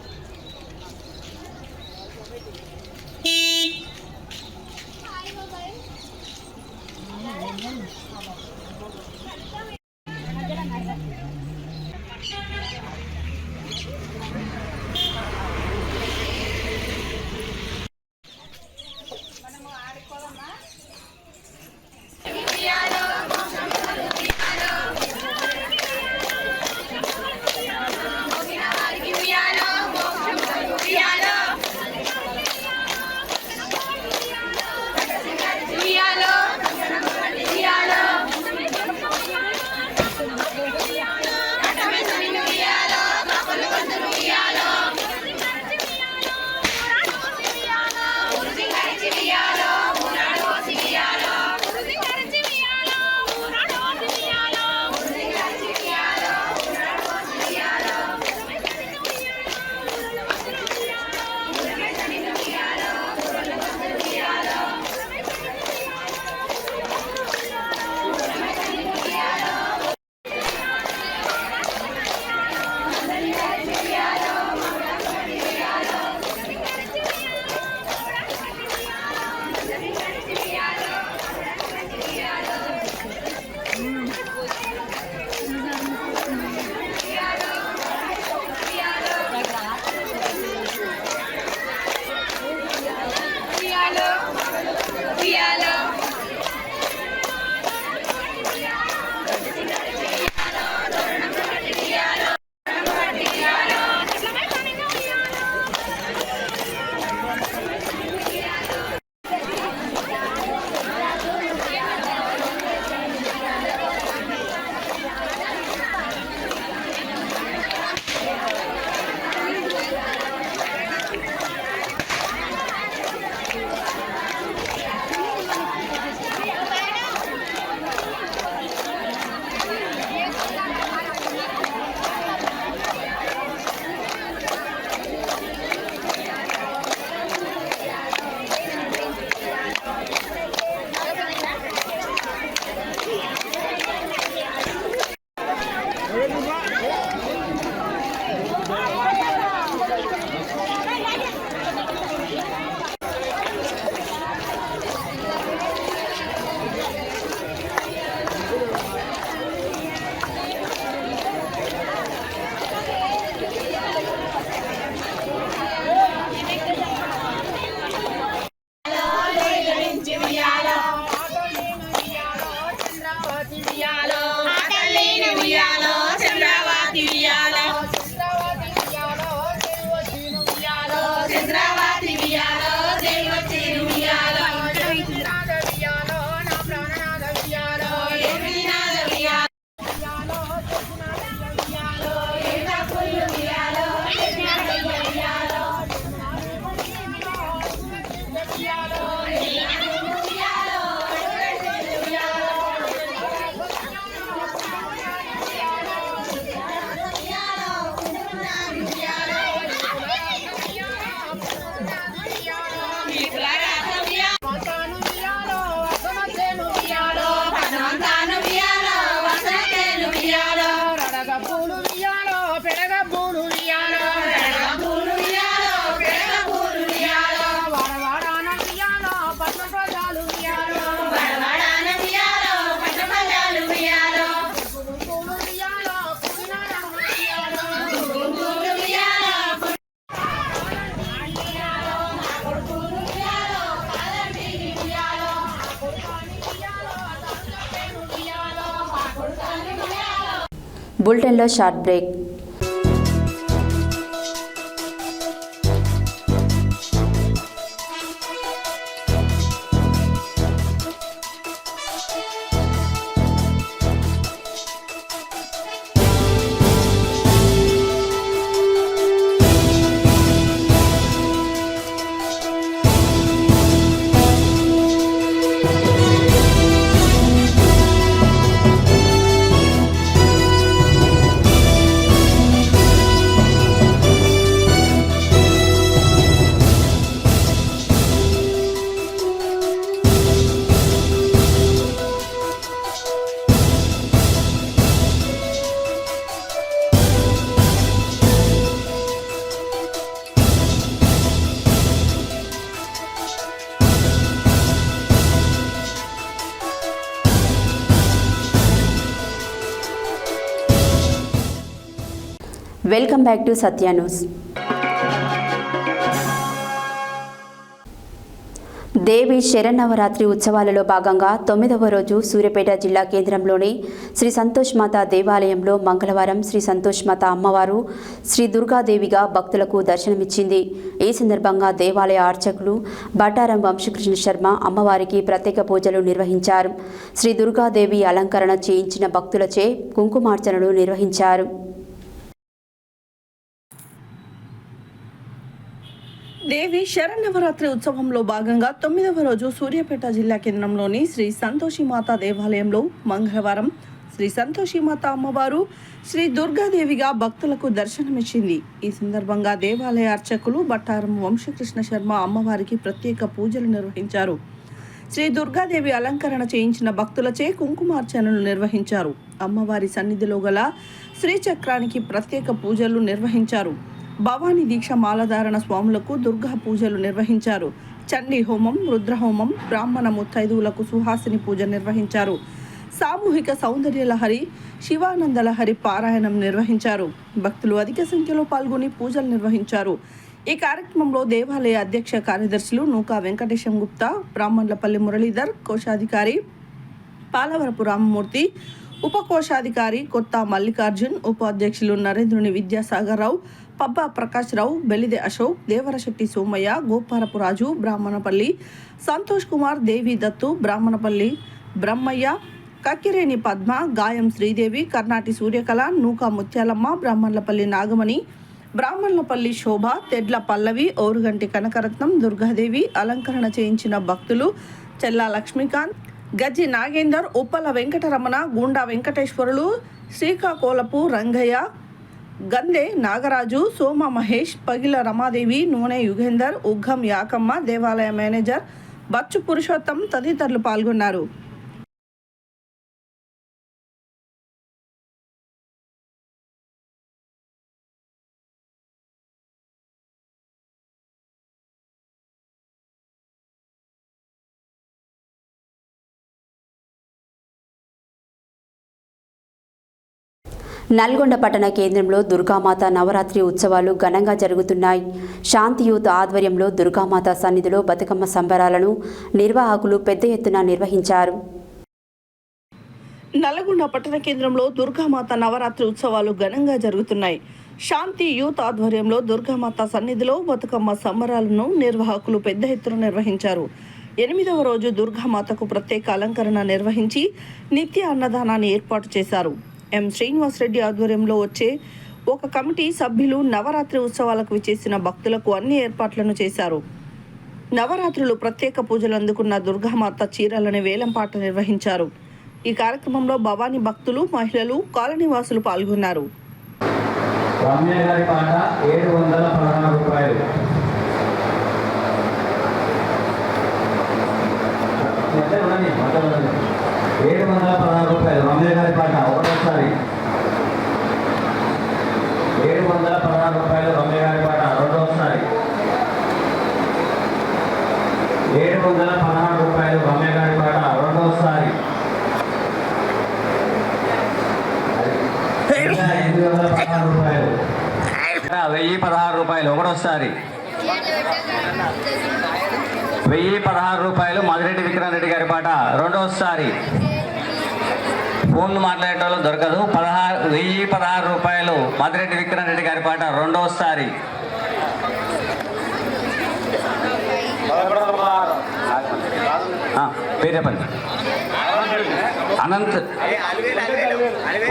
బులెటిన్లో short break. Welcome back to Satya news. Devi Sharannavaratri ఉత్సవాలలో భాగంగా 9వ రోజు సూర్యాపేట జిల్లా కేంద్రంలోని శ్రీ సంతోష్ మాత దేవాలయంలో మంగళవారం శ్రీ సంతోష్ మాత అమ్మవారు శ్రీ దుర్గాదేవిగా భక్తులకు దర్శనమిచ్చింది. ఈ సందర్భంగా దేవాలయ అర్చకులు బట్టారం వంశకృష్ణ శర్మ అమ్మవారికి ప్రత్యేక పూజలు నిర్వహించారు. శ్రీ దుర్గాదేవి అలంకరణ చేయించిన భక్తులచే కుంకుమార్చనలు నిర్వహించారు. దేవి శరన్నవరాత్రి ఉత్సవంలో భాగంగా 9వ రోజు సూర్యాపేట జిల్లా కేంద్రంలోని శ్రీ సంతోషిమాత దేవాలయంలో మంగళవారం శ్రీ సంతోషిమాత అమ్మవారు శ్రీ దుర్గాదేవిగా భక్తులకు దర్శనమిచ్చింది. ఈ సందర్భంగా దేవాలయ అర్చకులు బట్టారం వంశకృష్ణ శర్మ అమ్మవారికి ప్రత్యేక పూజలు నిర్వహించారు. శ్రీ దుర్గాదేవి అలంకరణ చేయించిన భక్తులచే కుంకుమార్చనలు నిర్వహించారు. అమ్మవారి సన్నిధిలో గల శ్రీచక్రానికి ప్రత్యేక పూజలు నిర్వహించారు. భవానీ దీక్ష మాలధారణ స్వాములకు దుర్గా పూజలు నిర్వహించారు. చండీ హోమం, రుద్రహోమం, బ్రాహ్మణ ముత్తైదువులకు సుహాసిని పూజ నిర్వహించారు. సామూహిక సౌందర్య లహరి, శివానంద లహరి పారాయణం నిర్వహించారు. భక్తులు అధిక సంఖ్యలో పాల్గొని పూజలు నిర్వహించారు. ఈ కార్యక్రమంలో దేవాలయ అధ్యక్ష కార్యదర్శులు నూకా వెంకటేశం గుప్తా, బ్రాహ్మణులపల్లి మురళీధర్, కోశాధికారి పాలవరపు రామమూర్తి, ఉపకోశాధికారి కొత్త మల్లికార్జున్, ఉపాధ్యక్షులు నరేంద్రుని విద్యాసాగర్ రావు, పబ్బా ప్రకాష్ రావు, బెల్లిదే అశోక్, దేవరశెట్టి సోమయ్య, గోపారపు రాజు, బ్రాహ్మణపల్లి సంతోష్ కుమార్, దేవి దత్తు, బ్రాహ్మణపల్లి బ్రహ్మయ్య, కక్కిరేని పద్మ, గాయం శ్రీదేవి, కర్ణాటి సూర్యకళ, నూకా ముత్యాలమ్మ, బ్రాహ్మణులపల్లి నాగమణి, బ్రాహ్మణులపల్లి శోభ, తెడ్ల పల్లవి, ఓరుగంటి కనకరత్నం, దుర్గాదేవి అలంకరణ చేయించిన భక్తులు చెల్లా లక్ష్మీకాంత్, గజ్జి నాగేందర్, ఉప్పల వెంకటరమణ, గుండా వెంకటేశ్వరులు, శ్రీకాకోలపు రంగయ్య, గందే నాగరాజు, సోమ మహేష్, పగిల రమాదేవి, నూనె యుగేందర్, ఉగ్గం యాకమ్మ, దేవాలయ మేనేజర్ బచ్చు పురుషోత్తం తదితరులు పాల్గొన్నారు. నల్గొండ పట్టణ కేంద్రంలో దుర్గామాత నవరాత్రి ఉత్సవాలు ఘనంగా జరుగుతున్నాయి. శాంతి యూత్ ఆధ్వర్యంలో దుర్గామాత సన్నిధిలో బతుకమ్మ సంబరాలను నిర్వాహకులు పెద్ద ఎత్తున నిర్వహించారు. నల్గొండ పట్టణ కేంద్రంలో దుర్గామాత నవరాత్రి ఉత్సవాలు ఘనంగా జరుగుతున్నాయి. శాంతి యూత్ ఆధ్వర్యంలో దుర్గామాత సన్నిధిలో బతుకమ్మ సంబరాలను నిర్వాహకులు పెద్ద ఎత్తున నిర్వహించారు. 8వ రోజు దుర్గామాతకు ప్రత్యేక అలంకరణ నిర్వహించి నిత్య అన్నదానాన్ని ఏర్పాటు చేశారు. ఎం శ్రీనివాస్ రెడ్డి ఆధ్వర్యంలో వచ్చే ఒక కమిటీ సభ్యులు నవరాత్రి ఉత్సవాలకు విచ్చేసిన భక్తులకు అన్ని ఏర్పాట్లను చేశారు. నవరాత్రులు ప్రత్యేక పూజలు అందుకున్న దుర్గామాత చీరలని వేలంపాట నిర్వహించారు. ఈ కార్యక్రమంలో భవానీ భక్తులు, మహిళలు, కాలనీవాసులు పాల్గొన్నారు. ఒకటోసారి 716 రూపాయలు రమ్య గారి పాట, రెండోసారి 716 రూపాయలు రమ్య గారి పాట, రెండోసారి 816 రూపాయలు, 1016 రూపాయలు, ఒకటోసారి 1016 రూపాయలు మధురెడ్డి విక్రమ్ రెడ్డి గారి పాట, రెండోసారి ఫోన్లు మాట్లాడేటోళ్ళు దొరకదు. 1016 రూపాయలు మదిరెడ్డి విక్రమ్ రెడ్డి గారి పాట రెండోసారి. పేరు చెప్పండి. అనంత్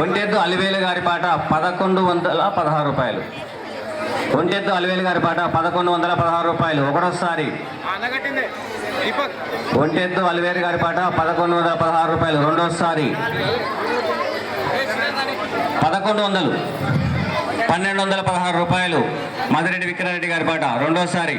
ఒంటెద్దు అలివేలు గారి పాట 1116 రూపాయలు. ఒంటెద్దు అలివేలు గారి పాట 1116 రూపాయలు ఒకటోసారి. ఒంటెద్దు అలివేలు గారి పాట 1116 రూపాయలు రెండోసారి. 1216 రూపాయలు మదిరెడ్డి విక్రమరెడ్డి గారి పాట రెండోసారి.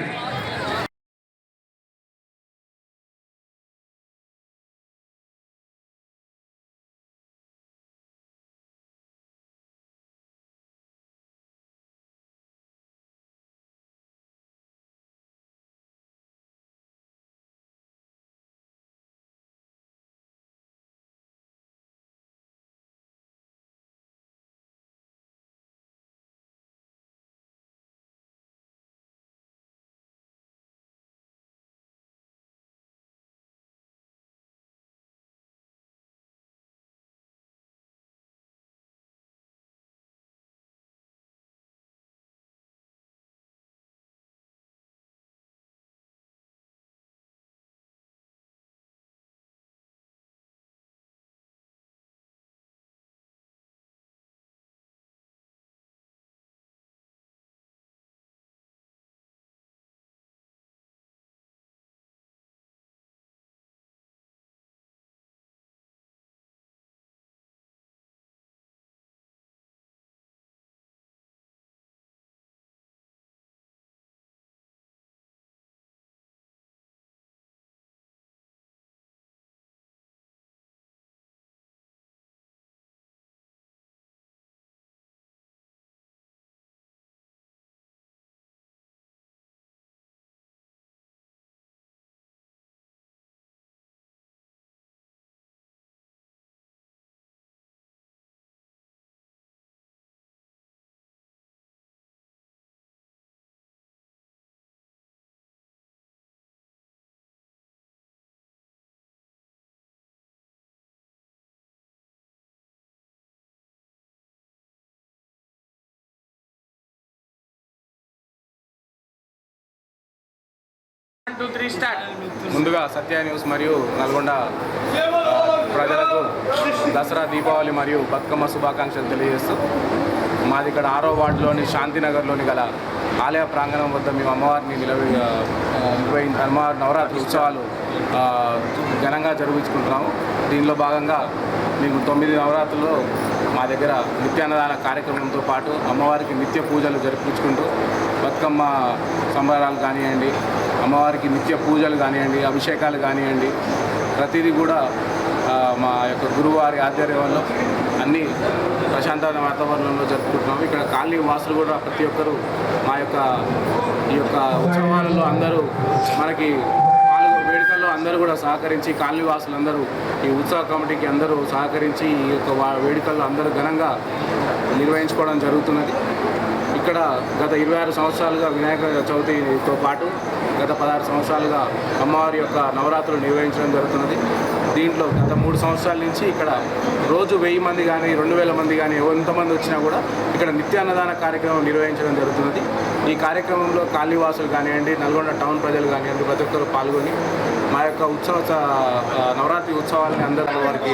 ముందుగా సత్య న్యూస్ మరియు నల్గొండ ప్రజలకు దసరా, దీపావళి మరియు బతుకమ్మ శుభాకాంక్షలు తెలియజేస్తూ మాది ఇక్కడ 6వ వార్డులోని శాంతినగర్లోని గల ఆలయ ప్రాంగణం వద్ద మేము అమ్మవారిని అమ్మవారి నవరాత్రి ఉత్సవాలు ఘనంగా జరుగుతుంటున్నాము. దీనిలో భాగంగా మేము 9 నవరాత్రుల్లో మా దగ్గర నిత్యాన్నదాన కార్యక్రమంతో పాటు అమ్మవారికి నిత్య పూజలు జరిపించుకుంటూ బతుకమ్మ సంబరాలు కానివ్వండి, అమ్మవారికి నిత్య పూజలు కానివ్వండి, అభిషేకాలు కానివ్వండి, ప్రతిదీ కూడా మా యొక్క గురువారి ఆధ్వర్యంలో అన్ని ప్రశాంతమైన వాతావరణంలో జరుపుకుంటున్నాము. ఇక్కడ కాలనీ వాసులు కూడా ప్రతి ఒక్కరూ మా యొక్క ఈ యొక్క ఉత్సవాలలో అందరూ మనకి వేడుకల్లో అందరూ కూడా సహకరించి, కాలనీ వాసులందరూ ఈ ఉత్సవ కమిటీకి అందరూ సహకరించి ఈ యొక్క వేడుకల్లో అందరూ ఘనంగా నిర్వహించుకోవడం జరుగుతున్నది. ఇక్కడ గత 26 సంవత్సరాలుగా వినాయక చవితితో పాటు గత 16 సంవత్సరాలుగా అమ్మవారి యొక్క నవరాత్రులు నిర్వహించడం జరుగుతున్నది. దీంట్లో గత 3 సంవత్సరాల నుంచి ఇక్కడ రోజు 1000 మంది కానీ 2000 మంది కానీ ఎంతమంది వచ్చినా కూడా ఇక్కడ నిత్యాన్నదాన కార్యక్రమం నిర్వహించడం జరుగుతున్నది. ఈ కార్యక్రమంలో కాలనీవాసులు కానివ్వండి, నల్గొండ టౌన్ ప్రజలు కానివ్వండి, ప్రతి ఒక్కరు పాల్గొని మా యొక్క నవరాత్రి ఉత్సవాలని అందరూ వారికి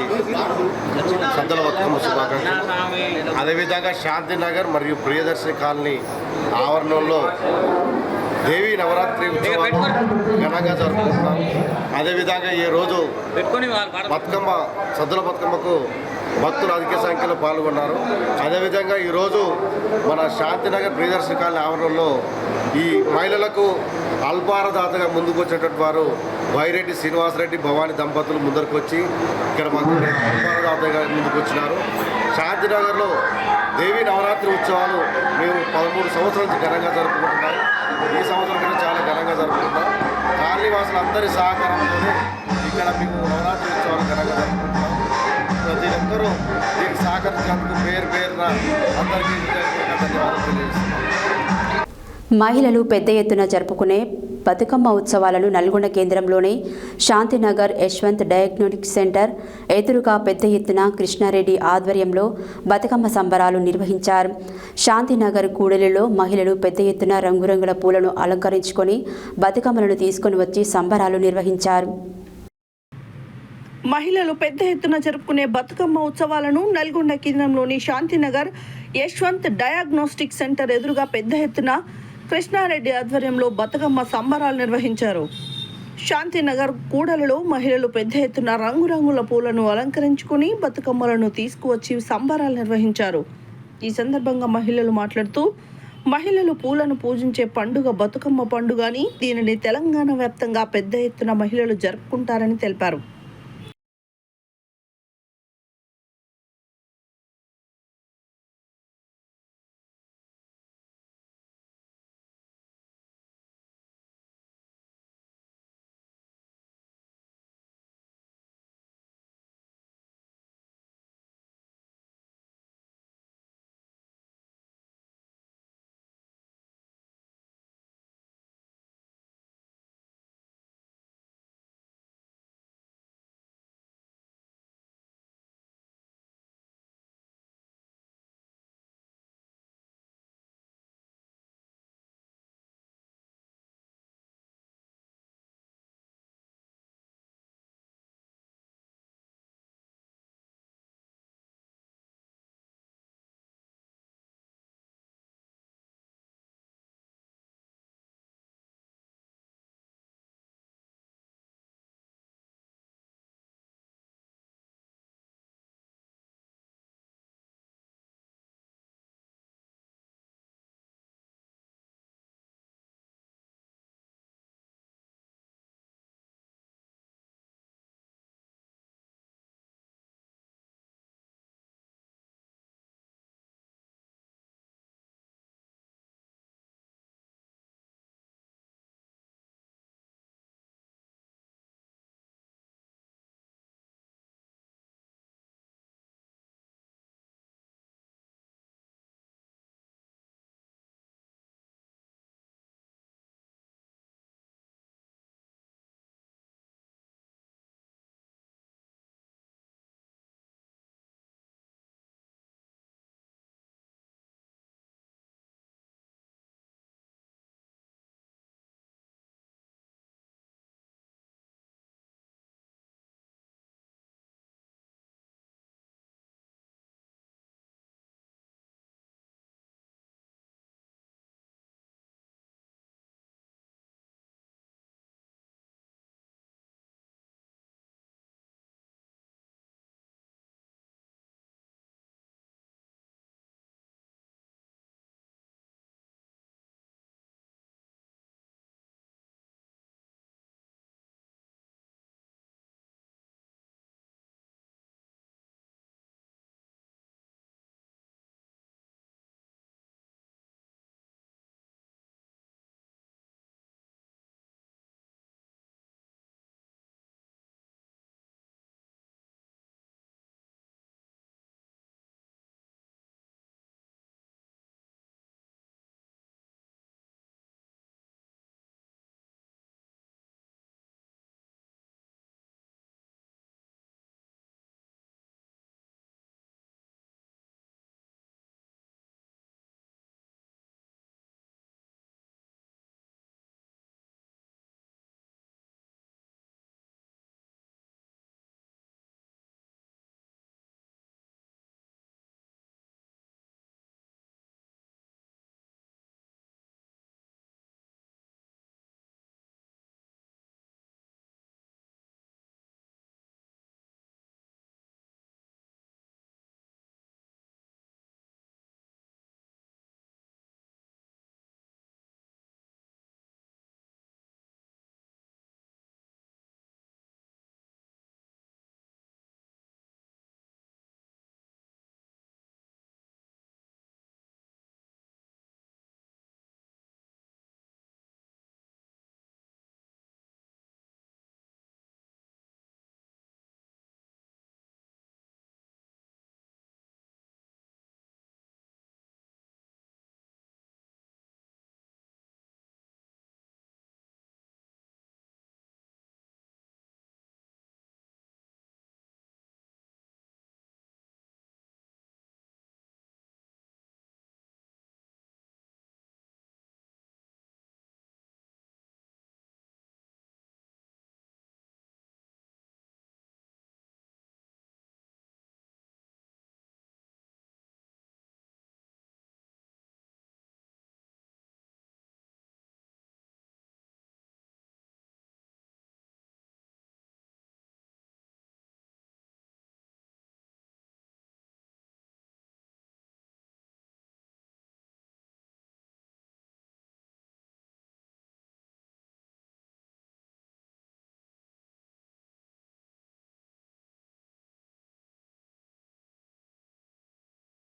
సద్దుల బతుకమ్మ శుభాకాంక్షలు. అదేవిధంగా శాంతినగర్ మరియు ప్రియదర్శి కాలనీ ఆవరణంలో దేవీ నవరాత్రి ఉత్సవాలు ఘనంగా జరుపుకుంటున్నాం. అదేవిధంగా ఈరోజు సద్దుల బతుకమ్మకు భక్తులు అధిక సంఖ్యలో పాల్గొన్నారు. అదేవిధంగా ఈరోజు మన శాంతినగర్ ప్రియదర్శి కాలనీ ఆవరణలో ఈ మహిళలకు అల్పారదాతగా ముందుకు వచ్చినటువంటి వారు వైరెడ్డి శ్రీనివాసరెడ్డి, భవానీ దంపతులు ముందరకు వచ్చి ఇక్కడ మాకు అల్పారదాతగా ముందుకు వచ్చినారు. శాంతినగర్లో దేవీ నవరాత్రి ఉత్సవాలు మేము 13 సంవత్సరాల నుంచి ఘనంగా జరుపుకుంటున్నాం. ఈ సంవత్సరం కూడా చాలా ఘనంగా జరుపుకుంటాం. కాలనీవాసులందరి సహకారంతోనే ఇక్కడ మేము నవరాత్రి ఉత్సవాలు ఘనంగా జరుపుకుంటున్నాం. ప్రతి ఒక్కరూ దీనికి సహకరించినందుకు పేరున అందరికీ ధన్యవాదాలు తెలియజేస్తున్నాం. మహిళలు పెద్ద ఎత్తున జరుపుకునే బతుకమ్మ ఉత్సవాలను నల్గొండ కేంద్రంలోని శాంతినగర్ యశ్వంత్ డయాగ్నోస్టిక్ సెంటర్ ఎదురుగా పెద్ద ఎత్తున కృష్ణారెడ్డి ఆధ్వర్యంలో బతుకమ్మ సంబరాలు నిర్వహించారు. శాంతినగర్ కూడలిలో మహిళలు పెద్ద ఎత్తున రంగురంగుల పూలను అలంకరించుకొని బతుకమ్మలను తీసుకొని వచ్చి సంబరాలు నిర్వహించారు. మహిళలు పెద్ద ఎత్తున జరుపుకునే బతుకమ్మ ఉత్సవాలను నల్గొండ కేంద్రంలోని శాంతినగర్ యశ్వంత్ డయాగ్నోస్టిక్ సెంటర్ ఎదురుగా పెద్ద ఎత్తున కృష్ణారెడ్డి ఆధ్వర్యంలో బతుకమ్మ సంబరాలు నిర్వహించారు. శాంతినగర్ కూడలిలో మహిళలు పెద్ద ఎత్తున రంగురంగుల పూలను అలంకరించుకుని బతుకమ్మలను తీసుకువచ్చి సంబరాలు నిర్వహించారు. ఈ సందర్భంగా మహిళలు మాట్లాడుతూ మహిళలు పూలను పూజించే పండుగ బతుకమ్మ పండుగ అని, దీనిని తెలంగాణ వ్యాప్తంగా పెద్ద ఎత్తున మహిళలు జరుపుకుంటారని తెలిపారు.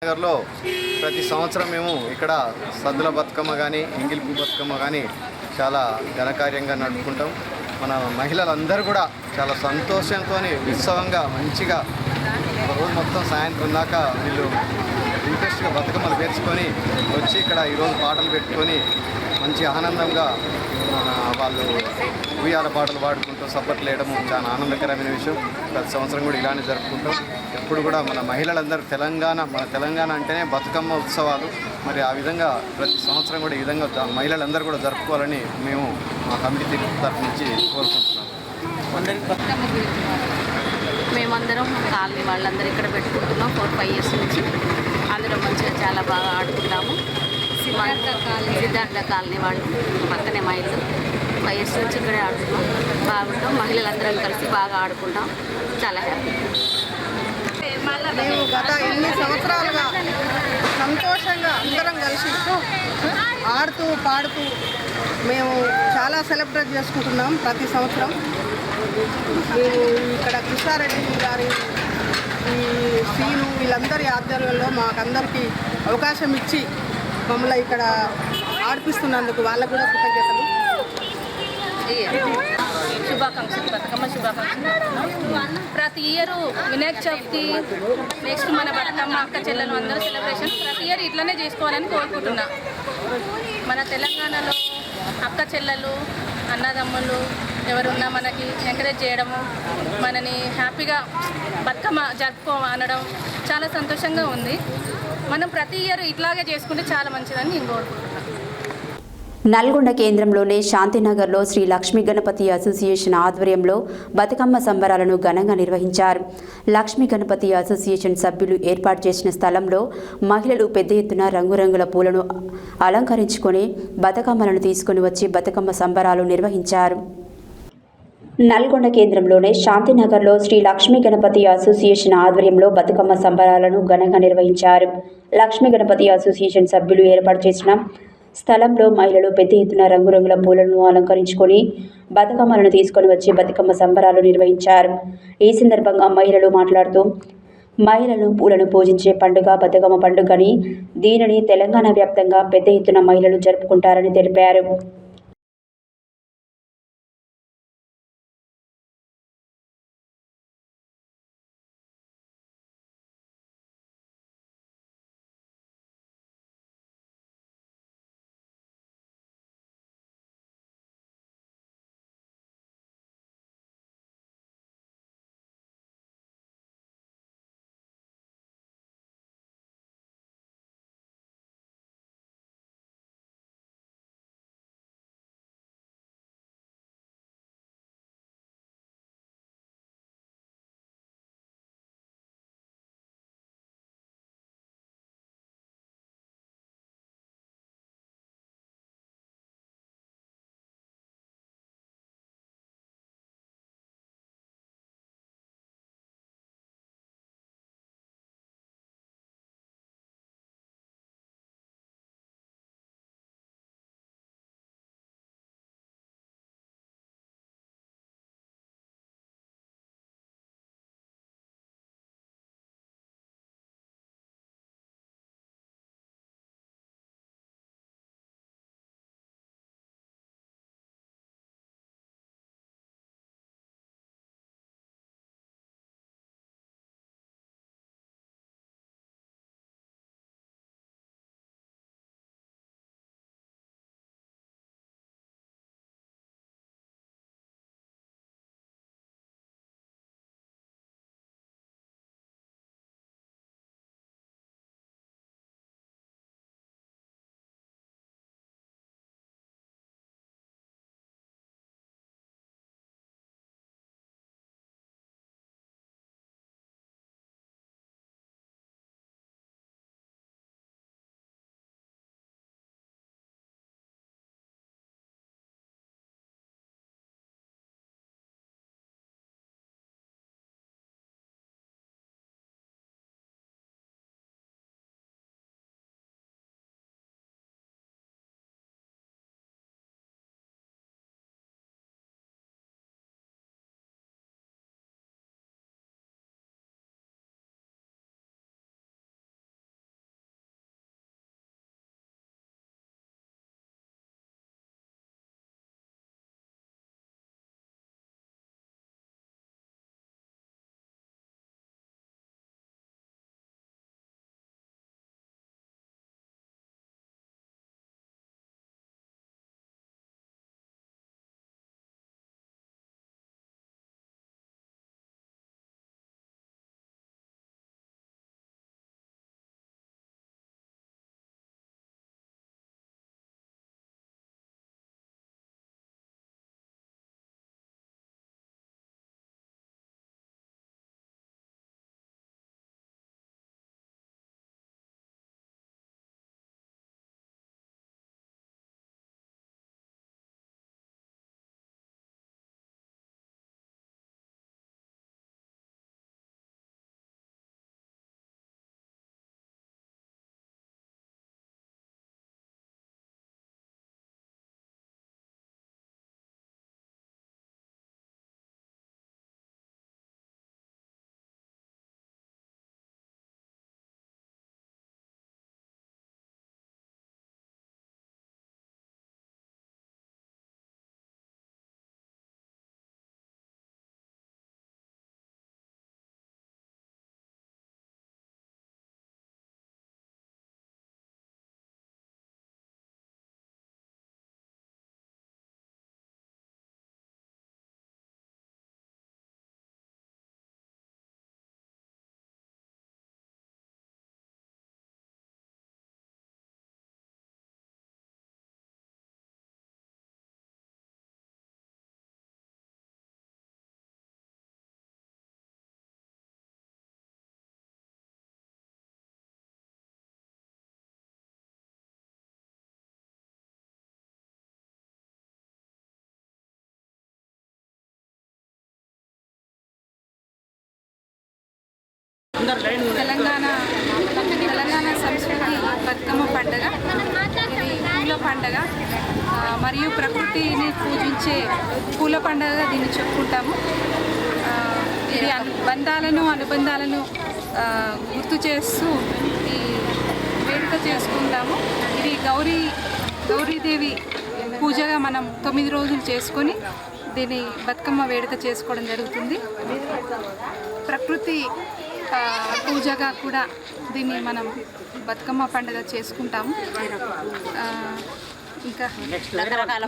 నగర్లో ప్రతి సంవత్సరం మేము ఇక్కడ సద్దుల బతుకమ్మ కానీ ఎంగిల్పు బతుకమ్మ కానీ చాలా ఘనకార్యంగా నడుపుకుంటాం. మన మహిళలందరూ కూడా చాలా సంతోషంతో ఉత్సవంగా మంచిగా ఒక రోజు మొత్తం సాయంత్రం దాకా వీళ్ళు ఇంట్రెస్ట్గా బతుకమ్మలు పేర్చుకొని వచ్చి ఇక్కడ ఈరోజు పాటలు పెట్టుకొని మంచి ఆనందంగా వాళ్ళు ఉయ్యాల పాటలు పాడుకుంటూ సప్పట్లు వేయడము చాలా ఆనందకరమైన విషయం. ప్రతి సంవత్సరం కూడా ఇలానే జరుపుకుంటాం. ఎప్పుడు కూడా మన మహిళలందరూ మన తెలంగాణ అంటేనే బతుకమ్మ ఉత్సవాలు. మరి ఆ విధంగా ప్రతి సంవత్సరం కూడా ఈ విధంగా మహిళలందరూ కూడా జరుపుకోవాలని మేము మా కమిటీ తరఫు నుంచి కోరుకుంటున్నాం. మేమందరం కాలనీ వాళ్ళందరూ ఇక్కడ పెట్టుకుంటున్నాం 4-5 years నుంచి. అందరం మంచిగా చాలా బాగా ఆడుకుంటాము. సిద్ధార్థ కాలనీ వాళ్ళు పక్కనే మా ఇల్లు 5 years నుంచి ఇక్కడే ఆడుతున్నాం. బాగుంటాం. మహిళలందరం కలిసి బాగా ఆడుకుంటాం. చాలా హ్యాపీ. మేము గత ఎన్ని సంవత్సరాలుగా సంతోషంగా అందరం కలిసి ఆడుతూ పాడుతూ మేము చాలా సెలబ్రేట్ చేసుకుంటున్నాం ప్రతి సంవత్సరం. మేము ఇక్కడ కృష్ణారెడ్డి గారి ఈ సీను వీళ్ళందరి ఆధ్వర్యంలో మాకందరికీ అవకాశం ఇచ్చి మమ్మల్ని ఇక్కడ ఆడిపిస్తున్నందుకు వాళ్ళకు కూడా కృతజ్ఞతలు. శుభాకాంక్షలు, బతుకమ్మ శుభాకాంక్షలు. ప్రతి ఇయర్ వినాయక చవితి, నెక్స్ట్ మన బతుకమ్మ అక్క చెల్లెలు అందరూ సెలబ్రేషన్ ప్రతి ఇయర్ ఇట్లనే చేసుకోవాలని కోరుకుంటున్నా. మన తెలంగాణలో అక్క చెల్లెలు అన్నదమ్ములు ఎవరున్నా మనకి ఎంకరేజ్ చేయడము, మనని హ్యాపీగా బతుకమ్మ అనడం చాలా సంతోషంగా ఉంది. మనం ప్రతి ఇయర్ ఇట్లాగే చేసుకుంటే చాలా మంచిదని నేను కోరుకుంటున్నాను. నల్గొండ కేంద్రంలోని శాంతినగర్లో శ్రీ లక్ష్మీ గణపతి అసోసియేషన్ ఆధ్వర్యంలో బతుకమ్మ సంబరాలను ఘనంగా నిర్వహించారు. లక్ష్మీ గణపతి అసోసియేషన్ సభ్యులు ఏర్పాటు చేసిన స్థలంలో మహిళలు పెద్ద ఎత్తున రంగురంగుల పూలను అలంకరించుకొని బతుకమ్మలను తీసుకుని వచ్చి బతుకమ్మ సంబరాలు నిర్వహించారు. నల్గొండ కేంద్రంలోని శాంతినగర్లో శ్రీ లక్ష్మీ గణపతి అసోసియేషన్ ఆధ్వర్యంలో బతుకమ్మ సంబరాలను ఘనంగా నిర్వహించారు. లక్ష్మీ గణపతి అసోసియేషన్ సభ్యులు ఏర్పాటు చేసిన స్థలంలో మహిళలు పెద్ద ఎత్తున రంగురంగుల పూలను అలంకరించుకొని బతుకమ్మలను తీసుకొని వచ్చి బతుకమ్మ సంబరాలు నిర్వహించారు. ఈ సందర్భంగా మహిళలు మాట్లాడుతూ మహిళలు పూలను పూజించే పండుగ బతుకమ్మ పండుగని, దీనిని తెలంగాణ వ్యాప్తంగా పెద్ద ఎత్తున మహిళలు జరుపుకుంటారని తెలిపారు. తెలంగాణ సంస్కృతి బతుకమ్మ పండుగ. ఇది పూల పండుగ మరియు ప్రకృతిని పూజించే పూల పండుగగా దీన్ని చెప్పుకుంటాము. ఇది అనుబంధాలను గుర్తు చేస్తూ ఈ వేడుక చేసుకుంటాము. ఇది గౌరీదేవి పూజగా మనం 9 రోజులు చేసుకొని దీన్ని బతుకమ్మ వేడుక చేసుకోవడం జరుగుతుంది. ప్రకృతి పూజగా కూడా దీన్ని మనం బతుకమ్మ పండుగ చేసుకుంటాము. ఇంకా రకరకాల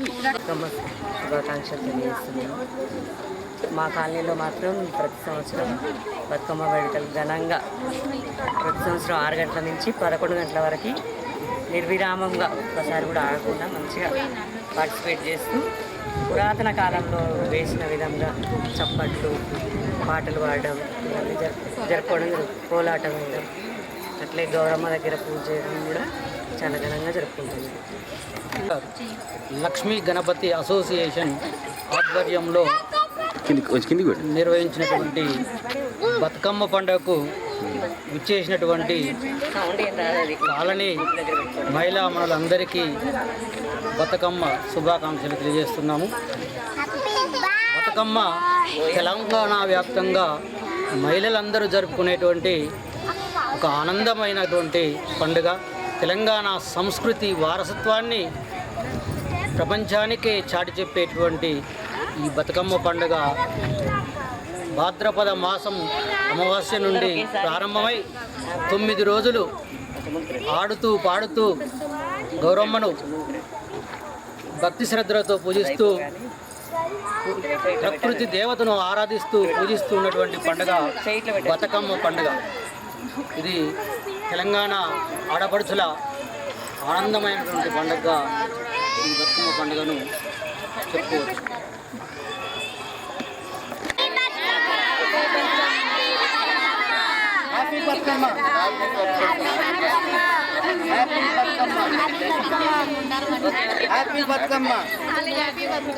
శుభాకాంక్షలు తెలియజేస్తున్నాము. మా కాలనీలో మాత్రం ప్రతి సంవత్సరం బతుకమ్మ వేడుకలు ఘనంగా ప్రతి సంవత్సరం 6 గంటల నుంచి 11 గంటల వరకు నిర్విరామంగా ఒక్కసారి కూడా ఆగకుండా మంచిగా పార్టిసిపేట్ చేస్తూ పురాతన కాలంలో వేసిన విధంగా చప్పట్లు, పాటలు పాడడం ఇవన్నీ జరుపుకోవడం, కోలాటం వేయడం, అట్లే గౌరమ్మ దగ్గర పూజ చేయడం కూడా చాలా ఘనంగా జరుపుకుంటుంది. లక్ష్మీ గణపతి అసోసియేషన్ ఆధ్వర్యంలో నిర్వహించినటువంటి బతుకమ్మ పండుగకు విచ్చేసినటువంటి కాలనీ మహిళా మనులందరికీ బతుకమ్మ శుభాకాంక్షలు తెలియజేస్తున్నాము. బతుకమ్మ తెలంగాణ వ్యాప్తంగా మహిళలందరూ జరుపుకునేటువంటి ఒక ఆనందమైనటువంటి పండుగ. తెలంగాణ సంస్కృతి వారసత్వాన్ని ప్రపంచానికే చాటి చెప్పేటువంటి ఈ బతుకమ్మ పండుగ భాద్రపద మాసం అమావాస్య నుండి ప్రారంభమై 9 రోజులు ఆడుతూ పాడుతూ గౌరమ్మను భక్తి శ్రద్ధలతో పూజిస్తూ ప్రకృతి దేవతను ఆరాధిస్తూ పూజిస్తూ ఉన్నటువంటి పండుగ బతుకమ్మ పండుగ. ఇది తెలంగాణ ఆడపడుచుల ఆనందమైనటువంటి పండుగగా ఈ బతుకమ్మ పండుగను చెప్పుకోవచ్చు. Happy Bathukamma, happy Bathukamma.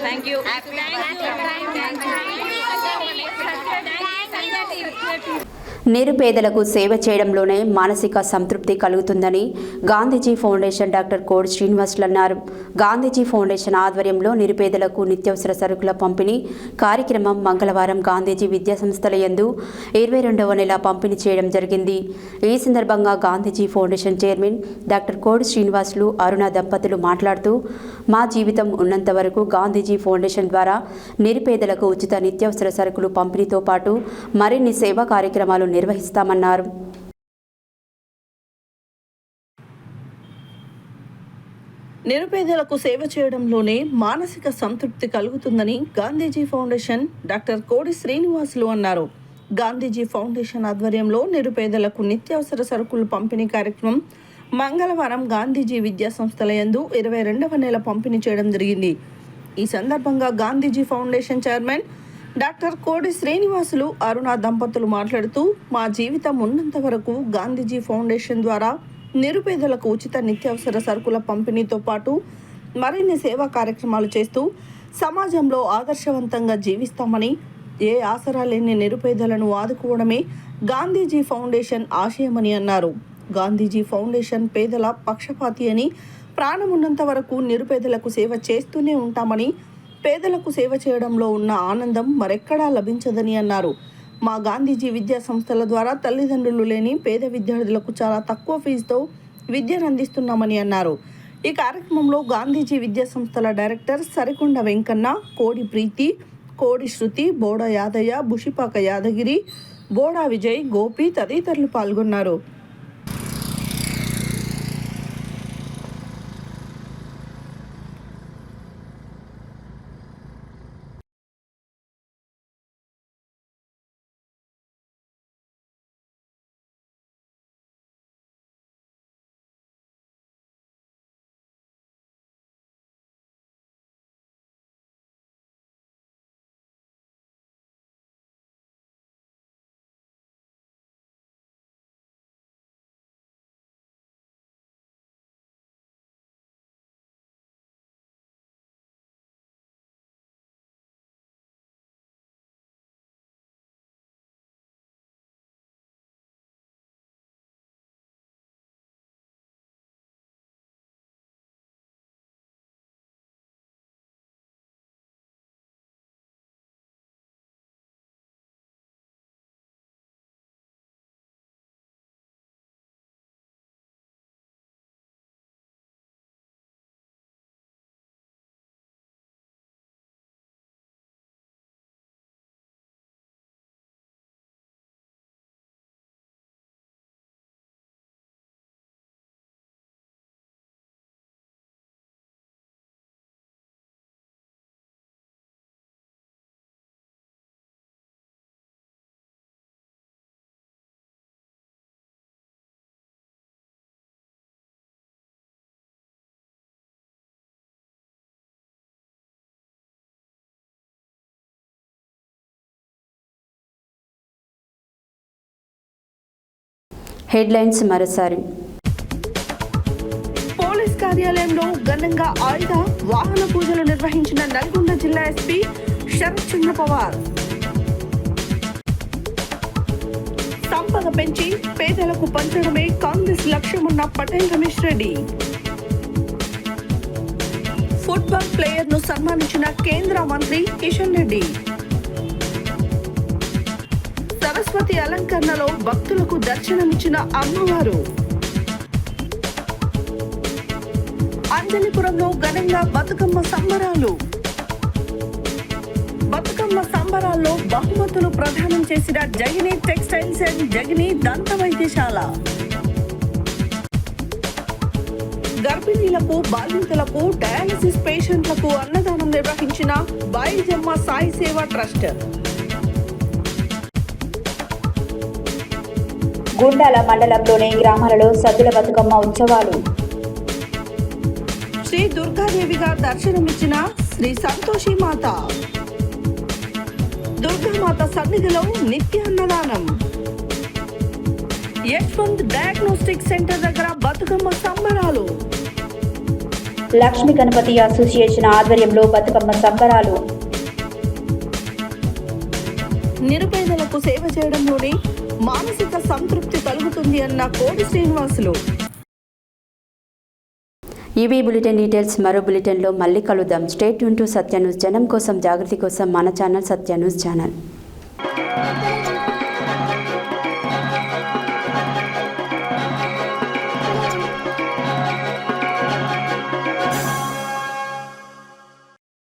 Thank you. నిరుపేదలకు సేవ చేయడంలోనే మానసిక సంతృప్తి కలుగుతుందని గాంధీజీ ఫౌండేషన్ డాక్టర్ కోడి శ్రీనివాసులు అన్నారు. గాంధీజీ ఫౌండేషన్ ఆధ్వర్యంలో నిరుపేదలకు నిత్యావసర సరుకుల పంపిణీ కార్యక్రమం మంగళవారం గాంధీజీ విద్యాసంస్థల యందు 22వ నెల పంపిణీ చేయడం జరిగింది. ఈ సందర్భంగా గాంధీజీ ఫౌండేషన్ చైర్మన్ డాక్టర్ కోడి శ్రీనివాసులు, అరుణ దంపతులు మాట్లాడుతూ, మా జీవితం ఉన్నంత వరకు గాంధీజీ ఫౌండేషన్ ద్వారా నిరుపేదలకు ఉచిత నిత్యావసర సరుకులు పంపిణీతో పాటు మరిన్ని సేవా కార్యక్రమాలు నిర్వహిస్తామన్నారు. నిరుపేదలకు సేవ చేయడంలోనే మానసిక సంతృప్తి కలుగుతుందని గాంధీజీ ఫౌండేషన్ డాక్టర్ కోడి శ్రీనివాసులు అన్నారు. గాంధీజీ ఫౌండేషన్ ఆధ్వర్యంలో నిరుపేదలకు నిత్యావసర సరుకులు పంపిణీ కార్యక్రమం మంగళవారం గాంధీజీ విద్యా సంస్థల యందు 22వ నెల పంపిణీ చేయడం జరిగింది. ఈ సందర్భంగా గాంధీజీ ఫౌండేషన్ చైర్మన్ డాక్టర్ కోడి శ్రీనివాసులు, అరుణ దంపతులు మాట్లాడుతూ, మా జీవితం ఉన్నంత వరకు గాంధీజీ ఫౌండేషన్ ద్వారా నిరుపేదలకు ఉచిత నిత్యావసర సరుకుల పంపిణీతో పాటు మరిన్ని సేవా కార్యక్రమాలు చేస్తూ సమాజంలో ఆదర్శవంతంగా జీవిస్తామని, ఏ ఆసరా లేని నిరుపేదలను ఆదుకోవడమే గాంధీజీ ఫౌండేషన్ ఆశయమని అన్నారు. గాంధీజీ ఫౌండేషన్ పేదల పక్షపాతి అని, ప్రాణమున్నంత వరకు నిరుపేదలకు సేవ చేస్తూనే ఉంటామని, పేదలకు సేవ చేయడంలో ఉన్న ఆనందం మరెక్కడా లభించదని అన్నారు. మా గాంధీజీ విద్యా సంస్థల ద్వారా తల్లిదండ్రులు లేని పేద విద్యార్థులకు చాలా తక్కువ ఫీజుతో విద్యను అందిస్తున్నామని అన్నారు. ఈ కార్యక్రమంలో గాంధీజీ విద్యా సంస్థల డైరెక్టర్ సరికొండ వెంకన్న, కోడి ప్రీతి, కోడి శృతి, బోడ యాదయ్య, బుషిపాక యాదగిరి, బోడా విజయ్, గోపి తదితరులు పాల్గొన్నారు. హెడ్లైన్స్ మరోసారి. పోలీస్ కార్యాలయంలో ఘనంగా ఆయుధ వాహన పూజలు నిర్వహించిన నల్గొండ జిల్లా ఎస్పీ శరత్ చంద్ర పవార్. సంపద పెంచి పేదలకు పంచడమే కాంగ్రెస్ లక్ష్యమున్న పటేల్ రమేష్ రెడ్డి. ఫుట్బాల్ ప్లేయర్ ను సన్మానించిన కేంద్ర మంత్రి కిషన్ రెడ్డి. సరస్వతి అలంకరణలో భక్తులకు దర్శనమిచ్చిన అమ్మవారు. అంజలిపురంలో ఘనంగా బతుకమ్మ సంబరాలు. బతుకమ్మ సంబరాల్లో బహుమతులు ప్రదానం చేసిన జగిని టెక్స్టైల్స్ అండ్ జగిని దంత వైద్యశాల. గర్భిణీలకు బాలింతలకు డయాలసిస్ పేషెంట్లకు అన్నదానం నిర్వహించిన బాయిజమ్మ సాయి సేవా ట్రస్ట్. గుండాల మండలంలోని గ్రామాలలో సద్దుల బతుకమ్మ ఉత్సవాలు. శ్రీ దుర్గాదేవిగా దర్శనమిచ్చిన శ్రీ సంతోషి మాత. దుర్గామాత సన్నిధిలో నిత్య అన్నదానం. యశ్వంత్ డయాగ్నోస్టిక్ సెంటర్ దగ్గర బతుకమ్మ సంబరాలు. లక్ష్మీ గణపతి అసోసియేషన్ ఆధ్వర్యంలో బతుకమ్మ సంబరాలు. నిరుపేదలకు సేవ చేయడంలోనే మానసిక సంతృప్తి కలుగుతుంది అన్న కోడి శ్రీనివాసులు. ఇవి బులెటిన్ డీటెయిల్స్. మరో బులెటిన్లో మళ్ళీ కలుద్దాం. State tune to Satya news. జనం కోసం జాగృతి కోసం మన ఛానల్ సత్య న్యూస్ ఛానల్.